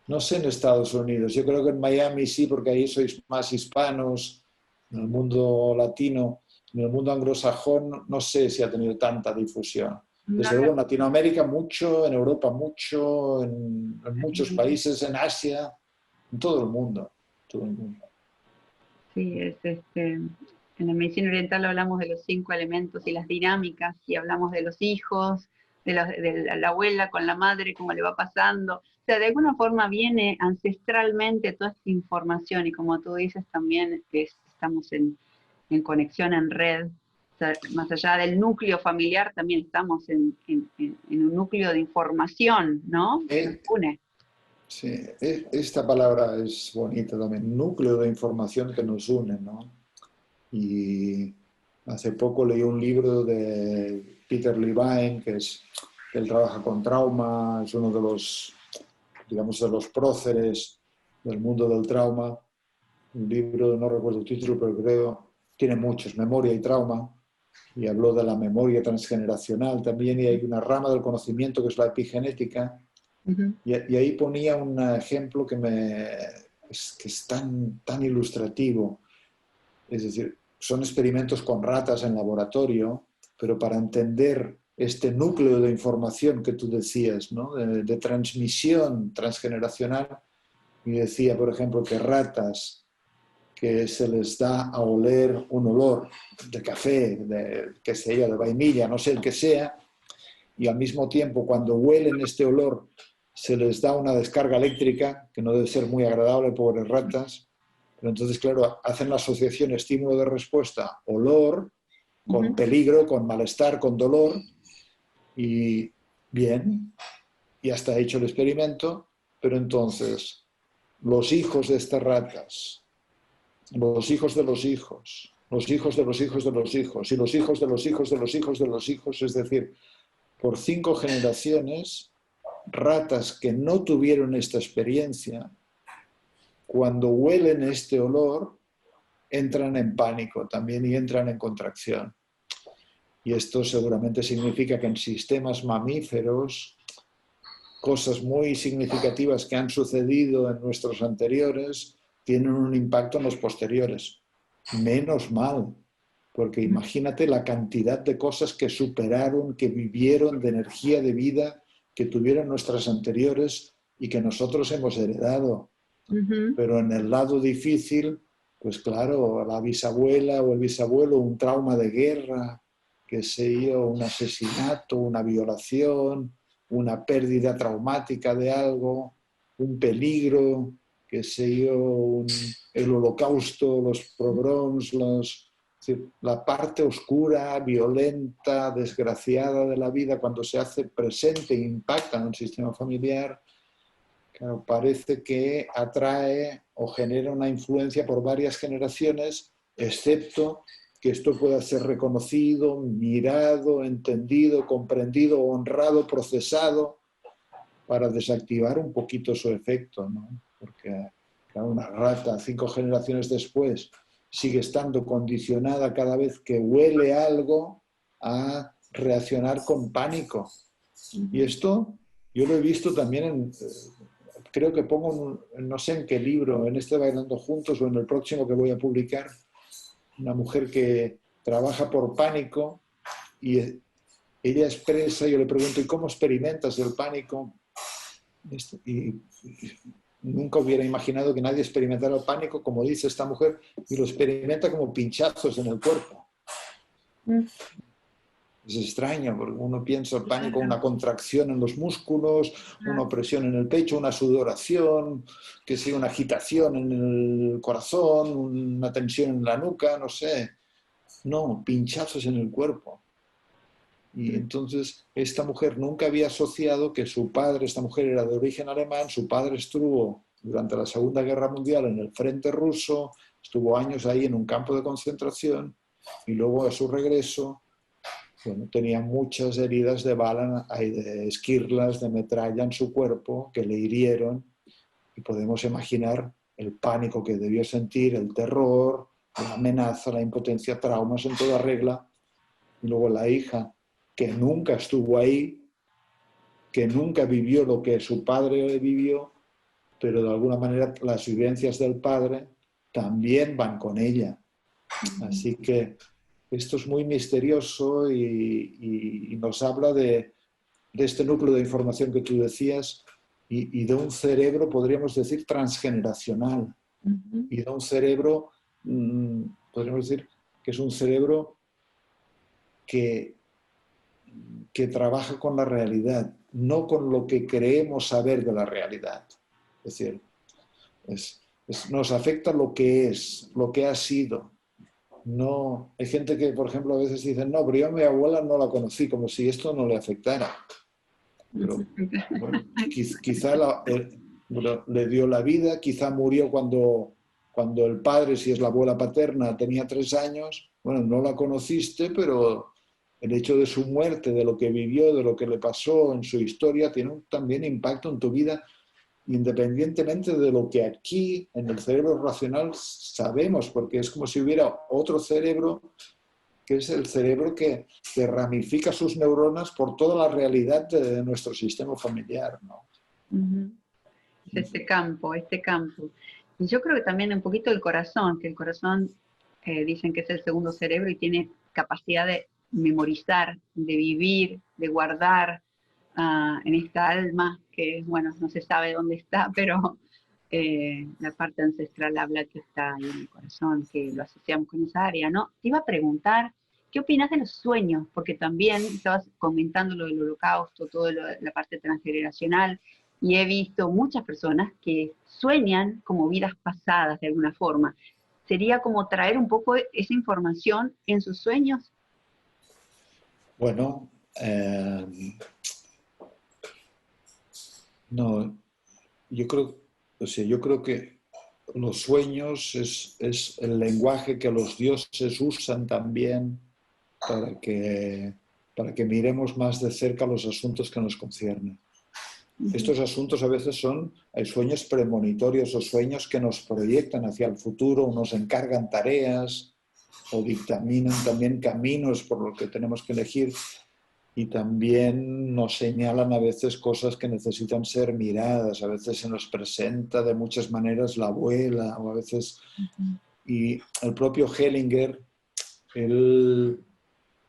Speaker 2: No sé en Estados Unidos, yo creo que en Miami sí, porque ahí sois más hispanos, en el mundo latino, en el mundo anglosajón no sé si ha tenido tanta difusión. Desde luego en Latinoamérica mucho, en Europa mucho, en muchos países, en Asia, en todo el mundo. Todo el mundo.
Speaker 3: Sí, en la medicina oriental hablamos de los 5 elementos y las dinámicas, y hablamos de los hijos, de la abuela con la madre, cómo le va pasando. O sea, de alguna forma viene ancestralmente toda esta información, y como tú dices también, estamos en conexión, en red. O sea, más allá del núcleo familiar, también estamos en un núcleo de información, ¿no? Que nos une.
Speaker 2: Sí, esta palabra es bonita también, núcleo de información que nos une, ¿no? Y hace poco leí un libro de Peter Levine, que él trabaja con trauma, es uno de los, digamos, de los próceres del mundo del trauma. Un libro, no recuerdo el título, pero creo, tiene muchos, Memoria y Trauma, y habló de la memoria transgeneracional también, y hay una rama del conocimiento que es la epigenética, y ahí ponía un ejemplo que es tan ilustrativo. Es decir, son experimentos con ratas en laboratorio, pero para entender este núcleo de información que tú decías, ¿no? de transmisión transgeneracional, y decía, por ejemplo, que ratas que se les da a oler un olor de café, qué sé yo, de vainilla, no sé el que sea, y al mismo tiempo cuando huelen este olor se les da una descarga eléctrica, que no debe ser muy agradable, pobres ratas, pero entonces, claro, hacen la asociación estímulo de respuesta, olor, con peligro, con malestar, con dolor, y bien, ya está hecho el experimento, pero entonces los hijos de estas ratas, los hijos de los hijos, los hijos de los hijos de los hijos, y los hijos de los hijos de los hijos de los hijos, es decir, por 5 generaciones, ratas que no tuvieron esta experiencia, cuando huelen este olor, entran en pánico también y entran en contracción. Y esto seguramente significa que en sistemas mamíferos, cosas muy significativas que han sucedido en nuestros anteriores tienen un impacto en los posteriores. Menos mal, porque imagínate la cantidad de cosas que superaron, que vivieron, de energía de vida que tuvieron nuestras anteriores y que nosotros hemos heredado. Pero en el lado difícil, pues claro, la bisabuela o el bisabuelo, un trauma de guerra, qué sé yo, un asesinato, una violación, una pérdida traumática de algo, un peligro, qué sé yo, el holocausto, los pogroms, la parte oscura, violenta, desgraciada de la vida, cuando se hace presente e impacta en un sistema familiar, claro, parece que atrae o genera una influencia por varias generaciones, excepto que esto pueda ser reconocido, mirado, entendido, comprendido, honrado, procesado, para desactivar un poquito su efecto, ¿no? Porque claro, una rata 5 generaciones después sigue estando condicionada cada vez que huele algo a reaccionar con pánico. Y esto yo lo he visto también creo que pongo, no sé en qué libro, en este Bailando Juntos o en el próximo que voy a publicar, una mujer que trabaja por pánico y ella expresa, yo le pregunto, ¿y cómo experimentas el pánico? Y nunca hubiera imaginado que nadie experimentara el pánico, como dice esta mujer, y lo experimenta como pinchazos en el cuerpo. Es extraño, porque uno piensa el pánico, una contracción en los músculos, una opresión en el pecho, una sudoración, que sea una agitación en el corazón, una tensión en la nuca, no sé. No, pinchazos en el cuerpo. Y entonces esta mujer nunca había asociado que su padre, esta mujer era de origen alemán, su padre estuvo durante la Segunda Guerra Mundial en el frente ruso, estuvo años ahí en un campo de concentración y luego a su regreso, bueno, tenía muchas heridas de bala, de esquirlas, de metralla en su cuerpo que le hirieron, y podemos imaginar el pánico que debió sentir, el terror, la amenaza, la impotencia, traumas en toda regla. Y luego la hija, que nunca estuvo ahí, que nunca vivió lo que su padre vivió, pero de alguna manera las vivencias del padre también van con ella. Así que esto es muy misterioso y nos habla de este núcleo de información que tú decías y de un cerebro, podríamos decir, transgeneracional. Y de un cerebro, podríamos decir, que es un cerebro que trabaja con la realidad, no con lo que creemos saber de la realidad. Es decir, nos afecta lo que es, lo que ha sido. No, hay gente que, por ejemplo, a veces dicen, no, pero yo a mi abuela no la conocí, como si esto no le afectara. Pero, bueno, quizá le dio la vida, quizá murió cuando el padre, si es la abuela paterna, tenía 3 años. Bueno, no la conociste, pero el hecho de su muerte, de lo que vivió, de lo que le pasó en su historia, tiene también impacto en tu vida, independientemente de lo que aquí en el cerebro racional sabemos, porque es como si hubiera otro cerebro, que es el cerebro que ramifica sus neuronas por toda la realidad de nuestro sistema familiar, ¿no?
Speaker 3: Este campo, este campo. Y yo creo que también un poquito el corazón, que el corazón dicen que es el segundo cerebro y tiene capacidad de memorizar, de vivir, de guardar en esta alma, que bueno, no se sabe dónde está, pero la parte ancestral habla que está ahí en el corazón, que lo asociamos con esa área, ¿no? Te iba a preguntar, ¿qué opinas de los sueños? Porque también estabas comentando lo del holocausto, toda la parte transgeneracional, y he visto muchas personas que sueñan como vidas pasadas de alguna forma. ¿Sería como traer un poco esa información en sus sueños?
Speaker 2: Bueno, no, yo creo que los sueños es el lenguaje que los dioses usan también para que miremos más de cerca los asuntos que nos conciernen. Estos asuntos a veces hay sueños premonitorios o sueños que nos proyectan hacia el futuro, o nos encargan tareas o dictaminan también caminos por los que tenemos que elegir, y también nos señalan a veces cosas que necesitan ser miradas. A veces se nos presenta de muchas maneras la abuela, o a veces... Y el propio Hellinger, él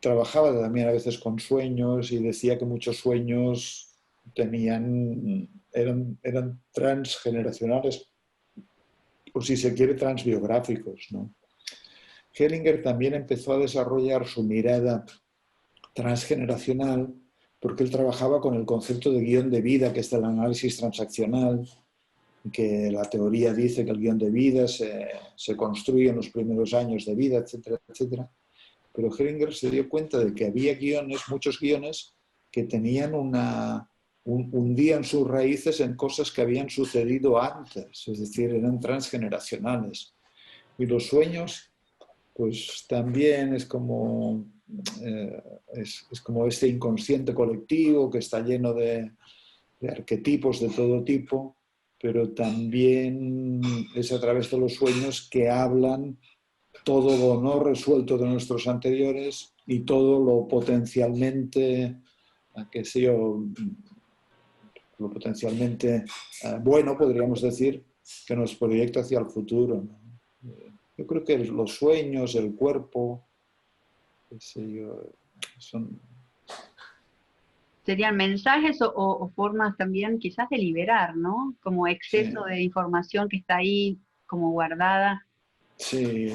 Speaker 2: trabajaba también a veces con sueños y decía que muchos sueños eran transgeneracionales, o si se quiere, transbiográficos, ¿no? Hellinger también empezó a desarrollar su mirada transgeneracional porque él trabajaba con el concepto de guión de vida, que es el análisis transaccional, que la teoría dice que el guión de vida se construye en los primeros años de vida, etcétera, etcétera. Pero Hellinger se dio cuenta de que había muchos guiones, que tenían un día en sus raíces en cosas que habían sucedido antes, es decir, eran transgeneracionales. Y los sueños, pues también es como este inconsciente colectivo que está lleno de arquetipos de todo tipo, pero también es a través de los sueños que hablan todo lo no resuelto de nuestros anteriores y todo lo potencialmente, qué sé yo, lo potencialmente bueno, podríamos decir, que nos proyecta hacia el futuro, ¿no? Yo creo que los sueños, el cuerpo, qué sé yo, son...
Speaker 3: Serían mensajes o formas también quizás de liberar, ¿no? Como exceso
Speaker 2: Sí,
Speaker 3: de información que está ahí como guardada.
Speaker 2: sí,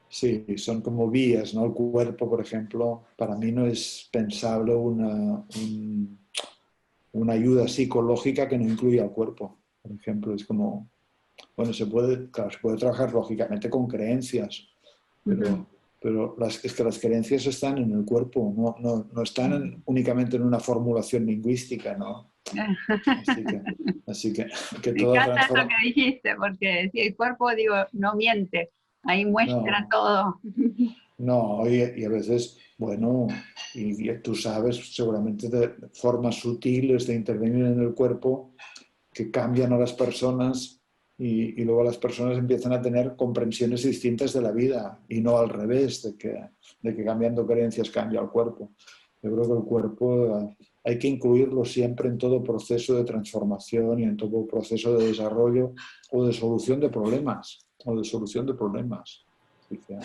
Speaker 2: sí, son como vías, ¿no? El cuerpo, por ejemplo, para mí no es pensable una ayuda psicológica que no incluya al cuerpo. Por ejemplo, es como, bueno, se puede trabajar lógicamente con creencias, pero es que las creencias están en el cuerpo, no están únicamente en una formulación lingüística, ¿no? Así que
Speaker 3: Me
Speaker 2: toda
Speaker 3: encanta eso que
Speaker 2: transformación...
Speaker 3: dijiste, porque si el cuerpo, digo, no miente, ahí muestra
Speaker 2: No,
Speaker 3: todo.
Speaker 2: no, y a veces, bueno, y tú sabes seguramente de formas sutiles de intervenir en el cuerpo que cambian a las personas, y luego las personas empiezan a tener comprensiones distintas de la vida y no al revés, de que cambiando creencias cambia el cuerpo. Yo creo que el cuerpo hay que incluirlo siempre en todo proceso de transformación y en todo proceso de desarrollo o de solución de problemas. Así que,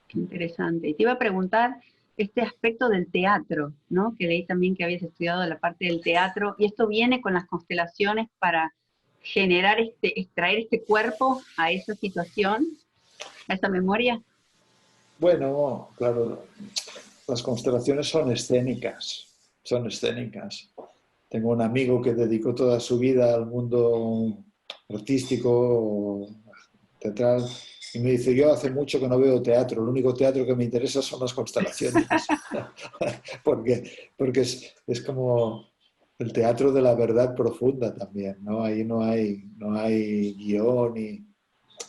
Speaker 3: Qué interesante. Y te iba a preguntar este aspecto del teatro, ¿no? Que leí también que habías estudiado la parte del teatro, y esto viene con las constelaciones para generar extraer este cuerpo a esa situación, a esa memoria.
Speaker 2: Bueno, claro, las constelaciones son escénicas, son escénicas. Tengo un amigo que dedicó toda su vida al mundo artístico, teatral, y me dice, yo hace mucho que no veo teatro, el único teatro que me interesa son las constelaciones, porque es como el teatro de la verdad profunda también, ¿no? Ahí no hay guión y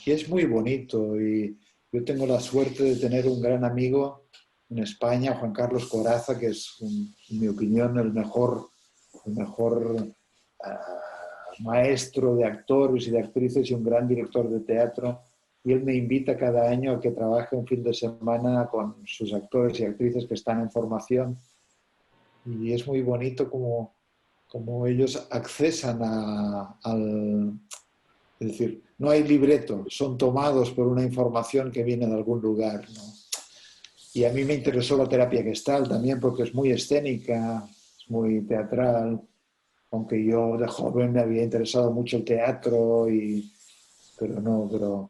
Speaker 2: es muy bonito. Y yo tengo la suerte de tener un gran amigo en España, Juan Carlos Corazza, que es, en mi opinión, el mejor maestro de actores y de actrices y un gran director de teatro. Y él me invita cada año a que trabaje un fin de semana con sus actores y actrices que están en formación. Y es muy bonito como ellos accesan al... Es decir, no hay libreto, son tomados por una información que viene de algún lugar, ¿no? Y a mí me interesó la terapia Gestalt también porque es muy escénica, es muy teatral, aunque yo de joven me había interesado mucho el teatro, pero no,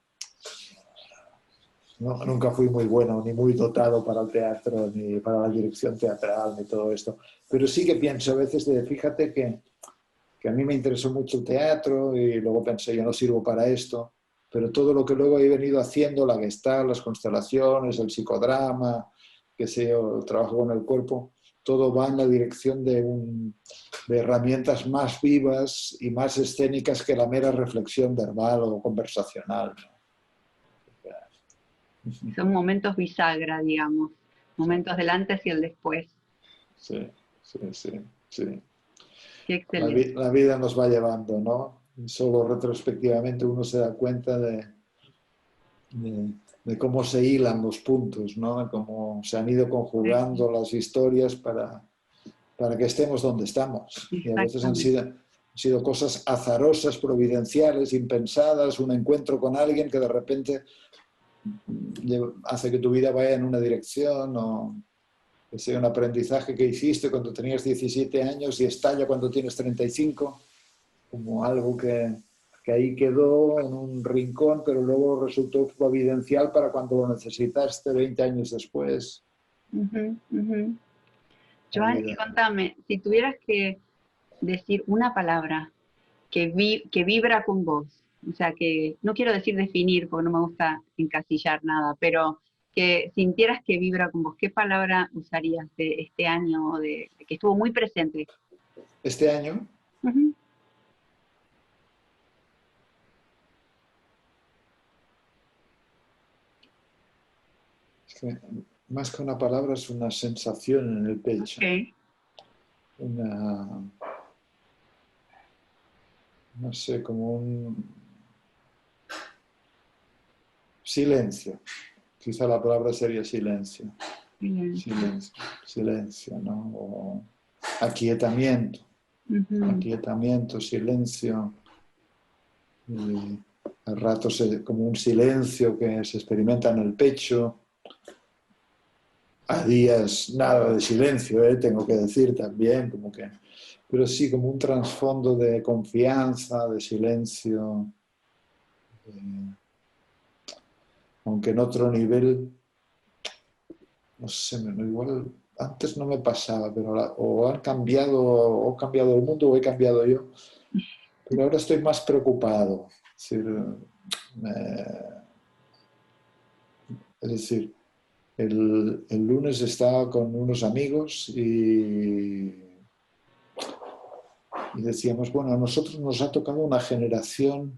Speaker 2: nunca fui muy bueno, ni muy dotado para el teatro, ni para la dirección teatral, ni todo esto. Pero sí que pienso a veces fíjate que a mí me interesó mucho el teatro y luego pensé, yo no sirvo para esto, pero todo lo que luego he venido haciendo, la Gestalt, las constelaciones, el psicodrama, que sé, el trabajo con el cuerpo, todo va en la dirección de herramientas más vivas y más escénicas que la mera reflexión verbal o conversacional, ¿no?
Speaker 3: Son momentos bisagra, digamos,
Speaker 2: Sí,
Speaker 3: momentos del antes y el después.
Speaker 2: sí, sí, sí, sí.
Speaker 3: Qué
Speaker 2: La,
Speaker 3: excelente.
Speaker 2: la vida nos va llevando, ¿no? Y solo retrospectivamente uno se da cuenta de cómo se hilan los puntos, ¿no? De cómo se han ido conjugando las historias para que estemos donde estamos. Y a veces han
Speaker 3: Exactamente.
Speaker 2: sido cosas azarosas, providenciales, impensadas, un encuentro con alguien que de repente hace que tu vida vaya en una dirección, o que sea un aprendizaje que hiciste cuando tenías 17 años y estalla cuando tienes 35, como algo que ahí quedó en un rincón, pero luego resultó providencial para cuando lo necesitaste 20 años después.
Speaker 3: Ujú, ujú.
Speaker 2: La
Speaker 3: Joan, y
Speaker 2: vida.
Speaker 3: contame, si tuvieras que decir una palabra que vibra con vos, o sea, que no quiero decir definir porque no me gusta encasillar nada, pero que sintieras que vibra con vos, ¿qué palabra usarías de este año o de que estuvo muy presente?
Speaker 2: Este año,
Speaker 3: Ujú.
Speaker 2: es que más que una palabra, es una sensación en el pecho,
Speaker 3: Ok.
Speaker 2: una, no sé, como un silencio. Quizá la palabra sería silencio.
Speaker 3: Bien.
Speaker 2: Silencio, silencio, ¿no? O aquietamiento,
Speaker 3: Ujú.
Speaker 2: aquietamiento, silencio. Y al rato como un silencio que se experimenta en el pecho. A días nada de silencio, tengo que decir también, pero sí como un trasfondo de confianza, de silencio, eh, aunque en otro nivel, no sé, igual antes no me pasaba, pero o ha cambiado el mundo o he cambiado yo, pero ahora estoy más preocupado. Es decir, el lunes estaba con unos amigos y decíamos, bueno, a nosotros nos ha tocado una generación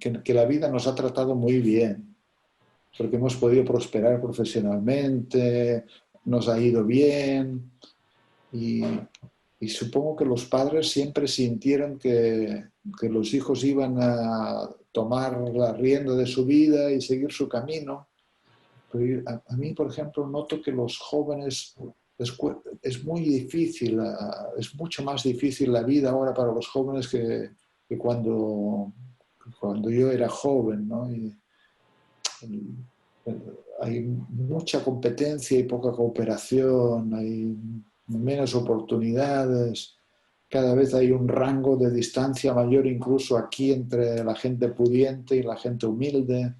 Speaker 2: que la vida nos ha tratado muy bien, porque hemos podido prosperar profesionalmente, nos ha ido bien y, y supongo que los padres siempre sintieron que los hijos iban a tomar la rienda de su vida y seguir su camino. Pero a mí, por ejemplo, noto que los jóvenes es muy difícil, es mucho más difícil la vida ahora para los jóvenes que cuando yo era joven, ¿no? Hay mucha competencia y poca cooperación, hay menos oportunidades, cada vez hay un rango de distancia mayor incluso aquí entre la gente pudiente y la gente humilde,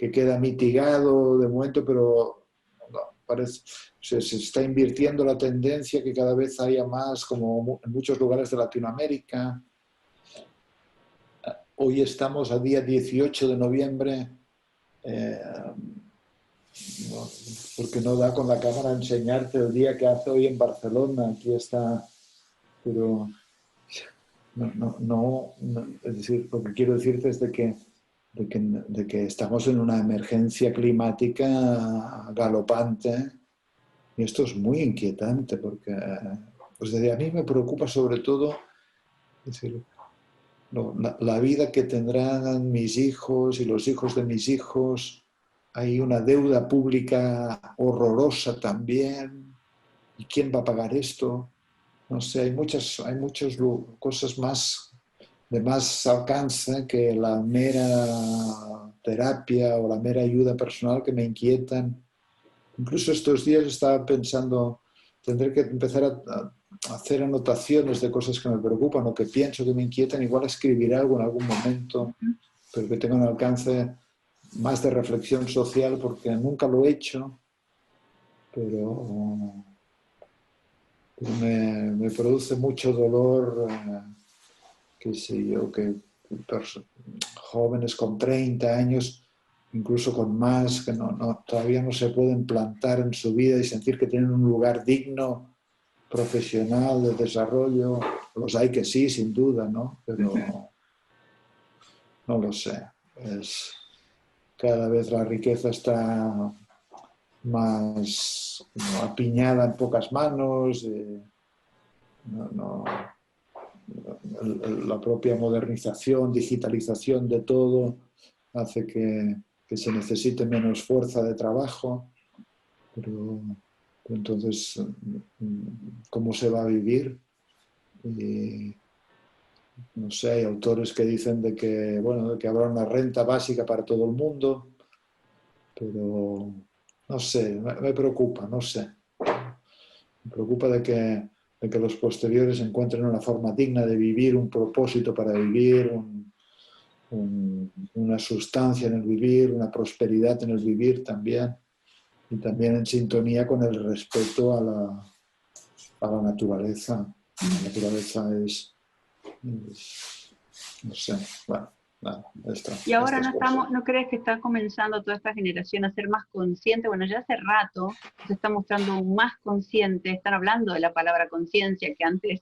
Speaker 2: que queda mitigado de momento, pero no, parece, se está invirtiendo la tendencia que cada vez haya más, como en muchos lugares de Latinoamérica. Hoy estamos a día 18 de noviembre, no, porque no da con la cámara a enseñarte el día que hace hoy en Barcelona. Aquí está, pero no, es decir, lo que quiero decirte es de que estamos en una emergencia climática galopante y esto es muy inquietante porque, pues desde a mí me preocupa sobre todo, es decir, la vida que tendrán mis hijos y los hijos de mis hijos. Hay una deuda pública horrorosa también. ¿Y quién va a pagar esto? No sé, hay muchas cosas más de más alcance que la mera terapia o la mera ayuda personal que me inquietan. Incluso estos días estaba pensando, tendré que empezar a hacer anotaciones de cosas que me preocupan o que pienso que me inquietan, igual escribir algo en algún momento, pero que tenga un alcance más de reflexión social, porque nunca lo he hecho, pero me produce mucho dolor, qué sé yo, que jóvenes con 30 años, incluso con más, que todavía no se pueden plantar en su vida y sentir que tienen un lugar digno, profesional, de desarrollo. Los hay que sí, sin duda, ¿no? Pero no lo sé. Cada vez la riqueza está más apiñada en pocas manos. La propia modernización, digitalización de todo hace que se necesite menos fuerza de trabajo, pero entonces, ¿cómo se va a vivir? Y, no sé, hay autores que dicen de que, bueno, de que habrá una renta básica para todo el mundo, pero no sé, me preocupa, no sé. Me preocupa de que los posteriores encuentren una forma digna de vivir, un propósito para vivir, una sustancia en el vivir, una prosperidad en el vivir también, y también en sintonía con el respeto a la naturaleza. La naturaleza es no sé, bueno, nada,
Speaker 3: Y ahora
Speaker 2: estas cosas.
Speaker 3: ¿no crees que está comenzando toda esta generación a ser más consciente? Bueno, ya hace rato se está mostrando más consciente, están hablando de la palabra conciencia, que antes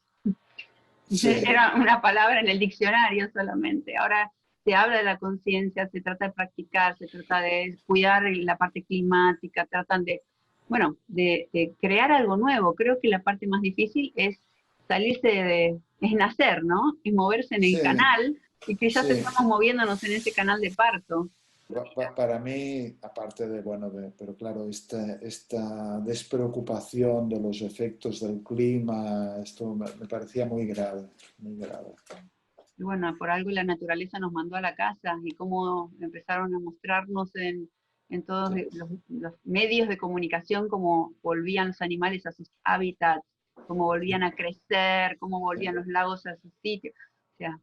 Speaker 2: Sí,
Speaker 3: era una palabra en el diccionario solamente. Ahora se habla de la conciencia, se trata de practicar, se trata de cuidar la parte climática, tratan de, bueno, de crear algo nuevo. Creo que la parte más difícil es salirse es nacer, ¿no? Es moverse en el
Speaker 2: sí,
Speaker 3: canal y que ya
Speaker 2: sí.
Speaker 3: estamos moviéndonos en ese canal de parto.
Speaker 2: Para mí, aparte de, bueno, pero claro, esta despreocupación de los efectos del clima, esto me parecía muy grave, muy grave.
Speaker 3: Y bueno, por algo la naturaleza nos mandó a la casa y cómo empezaron a mostrarnos en todos
Speaker 2: Sí,
Speaker 3: los medios de comunicación cómo volvían los animales a sus hábitats, cómo volvían a crecer, cómo
Speaker 2: sí.
Speaker 3: volvían los lagos a sus sitios. O sea,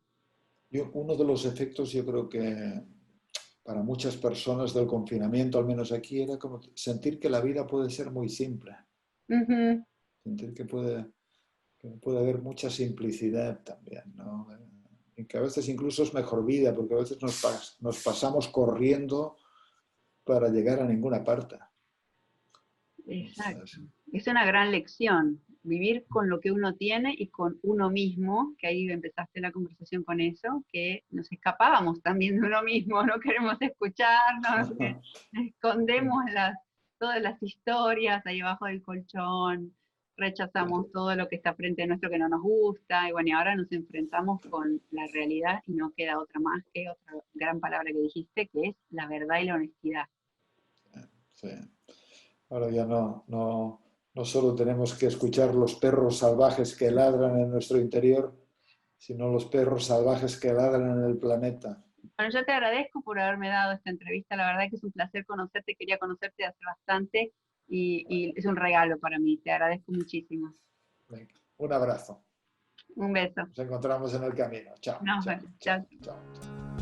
Speaker 2: Uno de los efectos, yo creo que para muchas personas del confinamiento, al menos aquí, era como sentir que la vida puede ser muy simple,
Speaker 3: ujú,
Speaker 2: sentir que puede haber mucha simplicidad también, ¿no? Y que a veces incluso es mejor vida, porque a veces nos pasamos corriendo para llegar a ninguna parte.
Speaker 3: exacto.
Speaker 2: Entonces,
Speaker 3: Es una gran lección, vivir con lo que uno tiene y con uno mismo, que ahí empezaste la conversación con eso, que nos escapábamos también de uno mismo, no queremos escucharnos, que escondemos todas las historias ahí abajo del colchón, rechazamos todo lo que está frente a nuestro que no nos gusta, y bueno, y ahora nos enfrentamos con la realidad y no queda otra más que otra gran palabra que dijiste, que es la verdad y la honestidad.
Speaker 2: sí. Ahora ya no solo tenemos que escuchar los perros salvajes que ladran en nuestro interior, sino los perros salvajes que ladran en el planeta.
Speaker 3: Bueno, yo te agradezco por haberme dado esta entrevista. La verdad que es un placer conocerte. Quería conocerte hace bastante y es un regalo para mí. Te agradezco muchísimo.
Speaker 2: Venga, un abrazo.
Speaker 3: Un beso.
Speaker 2: Nos encontramos en el camino. Chao,
Speaker 3: Nos
Speaker 2: chao,
Speaker 3: vemos.
Speaker 2: chao,
Speaker 3: Chao.
Speaker 2: chao.